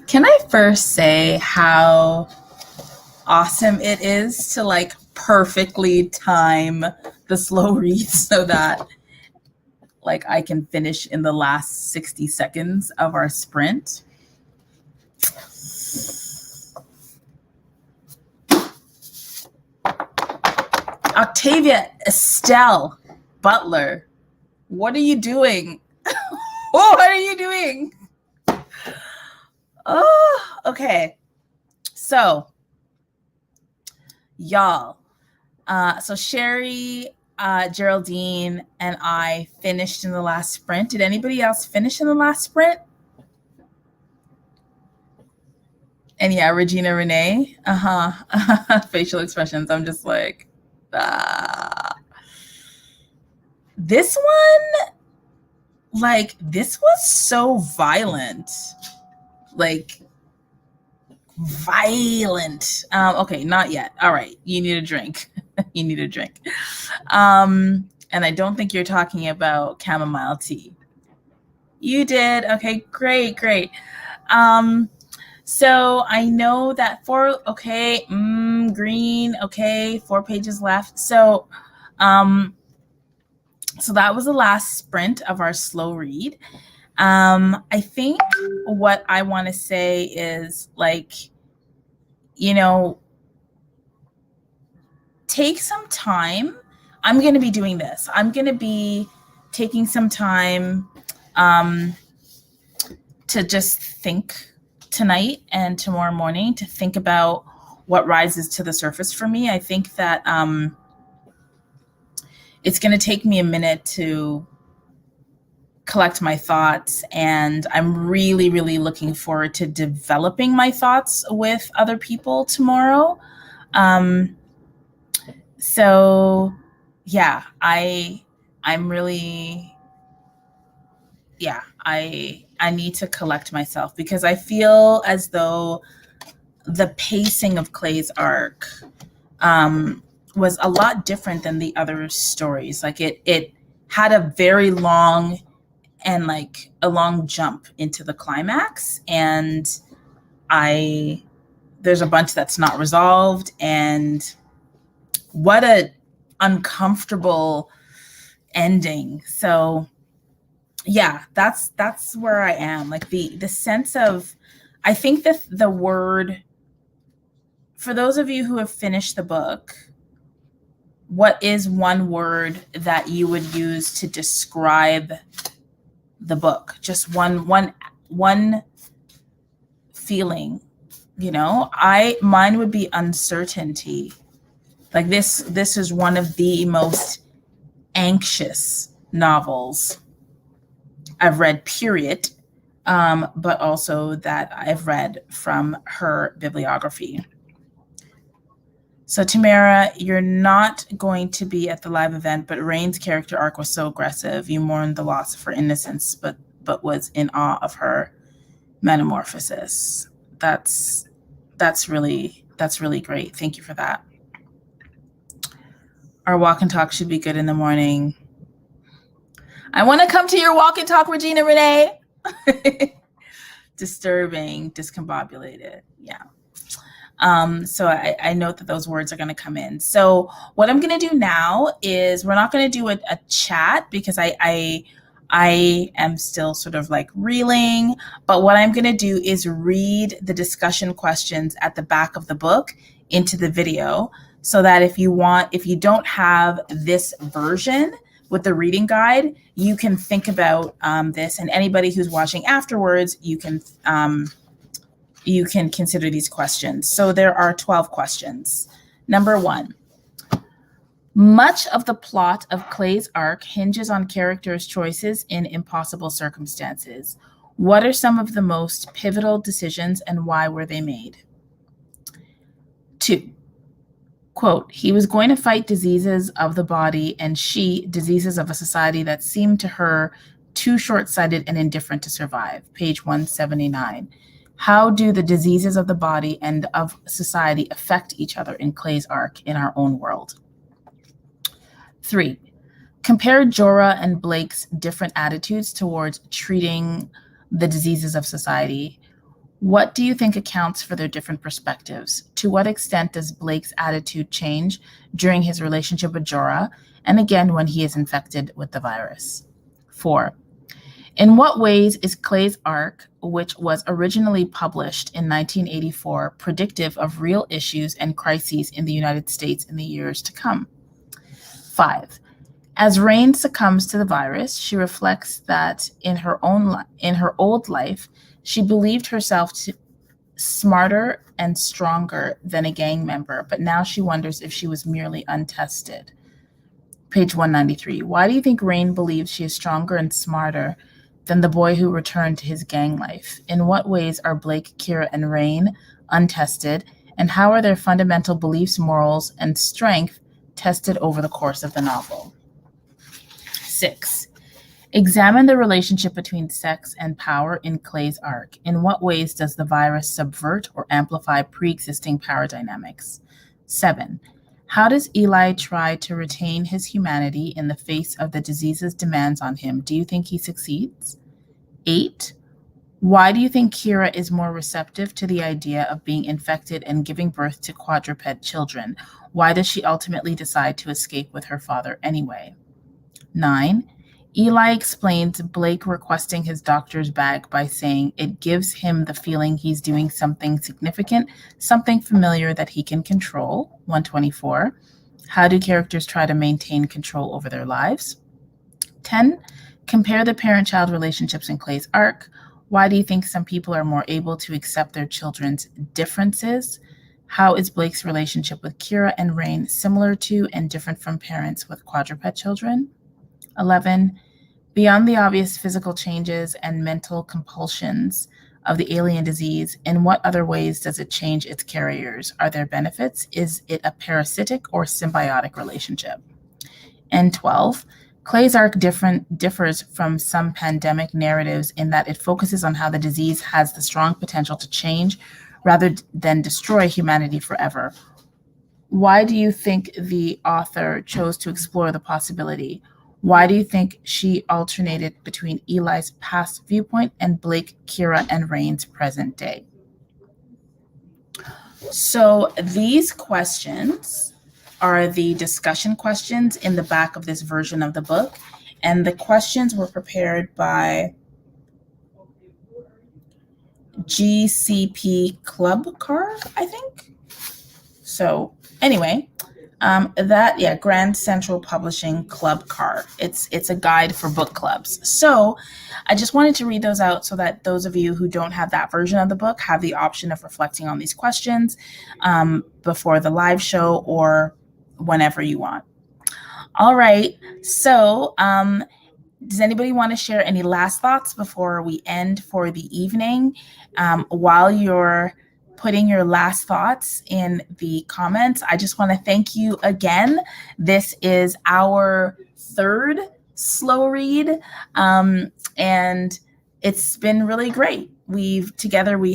Can I first say how awesome it is to like perfectly time the slow read so that like I can finish in the last 60 seconds of our sprint? Octavia, Estelle, Butler, what are you doing? What are you doing? Oh, okay. So, y'all, so Sherry, Geraldine, and I finished in the last sprint. Did anybody else finish in the last sprint? And yeah, Regina Renee. Facial expressions. I'm just like, this one, like, this was so violent. Like, violent. Okay, not yet. All right, you need a drink. You need a drink. And I don't think you're talking about chamomile tea. You did. Okay, great, great. So I know that green, okay, 4 pages left. So that was the last sprint of our slow read. I think what I want to say is, like, you know, take some time. I'm going to be doing this. I'm going to be taking some time to just think tonight and tomorrow morning, to think about what rises to the surface for me. I think that it's going to take me a minute to collect my thoughts, and I'm really, really looking forward to developing my thoughts with other people tomorrow. So yeah, I'm really, yeah, I need to collect myself, because I feel as though the pacing of Clay's arc was a lot different than the other stories. Like it had a very long and like a long jump into the climax, and there's a bunch that's not resolved, and what a uncomfortable ending. So yeah, that's where I am. Like the sense of, I think that the word, for those of you who have finished the book, what is one word that you would use to describe the book? Just one feeling, you know? Mine would be uncertainty. Like this is one of the most anxious novels I've read, period, but also that I've read from her bibliography. So Tamara, you're not going to be at the live event, but Rain's character arc was so aggressive. You mourned the loss of her innocence, but was in awe of her metamorphosis. That's really great. Thank you for that. Our walk and talk should be good in the morning. I want to come to your walk and talk, Regina Renee. Disturbing, discombobulated. Yeah. So I note that those words are going to come in. So what I'm going to do now is, we're not going to do a chat, because I am still sort of like reeling, but what I'm going to do is read the discussion questions at the back of the book into the video, so that if you don't have this version with the reading guide, you can think about this, and anybody who's watching afterwards, you can consider these questions. So there are 12 questions. Number 1, much of the plot of Clay's arc hinges on characters' choices in impossible circumstances. What are some of the most pivotal decisions, and why were they made? 2, quote, he was going to fight diseases of the body, and she, diseases of a society that seemed to her too short-sighted and indifferent to survive. Page 179. How do the diseases of the body and of society affect each other in Clay's arc in our own world? 3, compare Jorah and Blake's different attitudes towards treating the diseases of society. What do you think accounts for their different perspectives? To what extent does Blake's attitude change during his relationship with Jorah, and again when he is infected with the virus? 4. In what ways is Clay's arc, which was originally published in 1984, predictive of real issues and crises in the United States in the years to come? 5. As Rain succumbs to the virus, she reflects that in her old life, she believed herself smarter and stronger than a gang member, but now she wonders if she was merely untested. Page 193. Why do you think Rain believes she is stronger and smarter than the boy who returned to his gang life? In what ways are Blake, Kira, and Rain untested, and how are their fundamental beliefs, morals, and strength tested over the course of the novel? 6. Examine the relationship between sex and power in Clay's arc. In what ways does the virus subvert or amplify pre-existing power dynamics? 7. How does Eli try to retain his humanity in the face of the disease's demands on him? Do you think he succeeds? 8. Why do you think Kira is more receptive to the idea of being infected and giving birth to quadruped children? Why does she ultimately decide to escape with her father anyway? 9. Eli explains Blake requesting his doctor's bag by saying it gives him the feeling he's doing something significant, something familiar that he can control. 124. How do characters try to maintain control over their lives? 10. Compare the parent-child relationships in Clay's arc. Why do you think some people are more able to accept their children's differences? How is Blake's relationship with Kira and Rain similar to and different from parents with quadruped children? 11. Beyond the obvious physical changes and mental compulsions of the alien disease, in what other ways does it change its carriers? Are there benefits? Is it a parasitic or symbiotic relationship? And 12. Clay's arc differs from some pandemic narratives in that it focuses on how the disease has the strong potential to change rather than destroy humanity forever. Why do you think the author chose to explore the possibility? Why do you think she alternated between Eli's past viewpoint and Blake, Kira, and Rain's present day? So these questions are the discussion questions in the back of this version of the book. And the questions were prepared by GCP Club Car, I think. So anyway, Grand Central Publishing Club Car. It's a guide for book clubs. So I just wanted to read those out so that those of you who don't have that version of the book have the option of reflecting on these questions before the live show or whenever you want. All right. So does anybody want to share any last thoughts before we end for the evening? While you're putting your last thoughts in the comments, I just want to thank you again. This is our third slow read, and it's been really great. We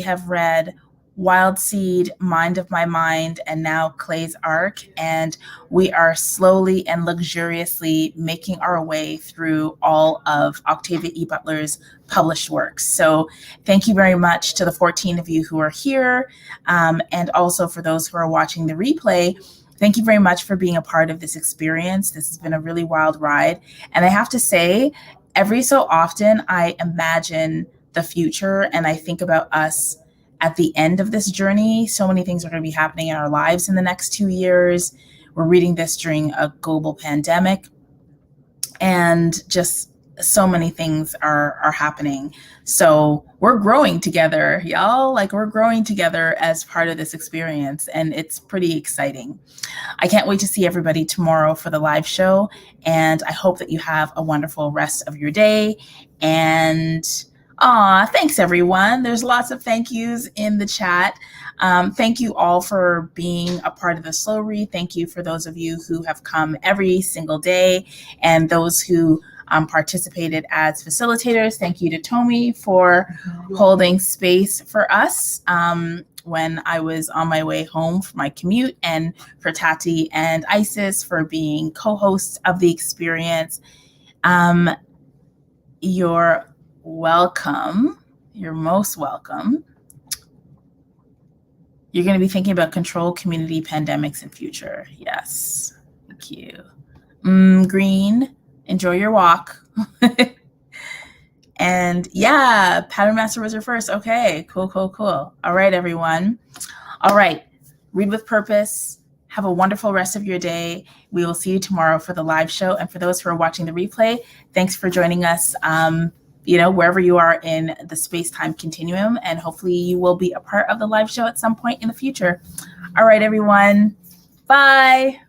have read Wild Seed, Mind of My Mind, and now Clay's Arc, and we are slowly and luxuriously making our way through all of Octavia E. Butler's published works. So thank you very much to the 14 of you who are here, and also for those who are watching the replay. Thank you very much for being a part of this experience. This has been a really wild ride, and I have to say, every so often I imagine the future and I think about us at the end of this journey. So many things are going to be happening in our lives in the next 2 years. We're reading this during a global pandemic, and just so many things are happening. So we're growing together, y'all. Like, we're growing together as part of this experience, and it's pretty exciting. I can't wait to see everybody tomorrow for the live show, and I hope that you have a wonderful rest of your day. And thanks everyone. There's lots of thank yous in the chat. Thank you all for being a part of the slow read. Thank you for those of you who have come every single day, and those who participated as facilitators. Thank you to Tomi for holding space for us when I was on my way home from my commute, and for Tati and Isis for being co-hosts of the experience. You're welcome. You're most welcome. You're going to be thinking about control community pandemics in future. Yes. Thank you. Green, enjoy your walk. And yeah, Pattern Master was your first. Okay, cool. All right, everyone. All right, read with purpose. Have a wonderful rest of your day. We will see you tomorrow for the live show. And for those who are watching the replay, thanks for joining us, wherever you are in the space-time continuum. And hopefully you will be a part of the live show at some point in the future. All right, everyone. Bye.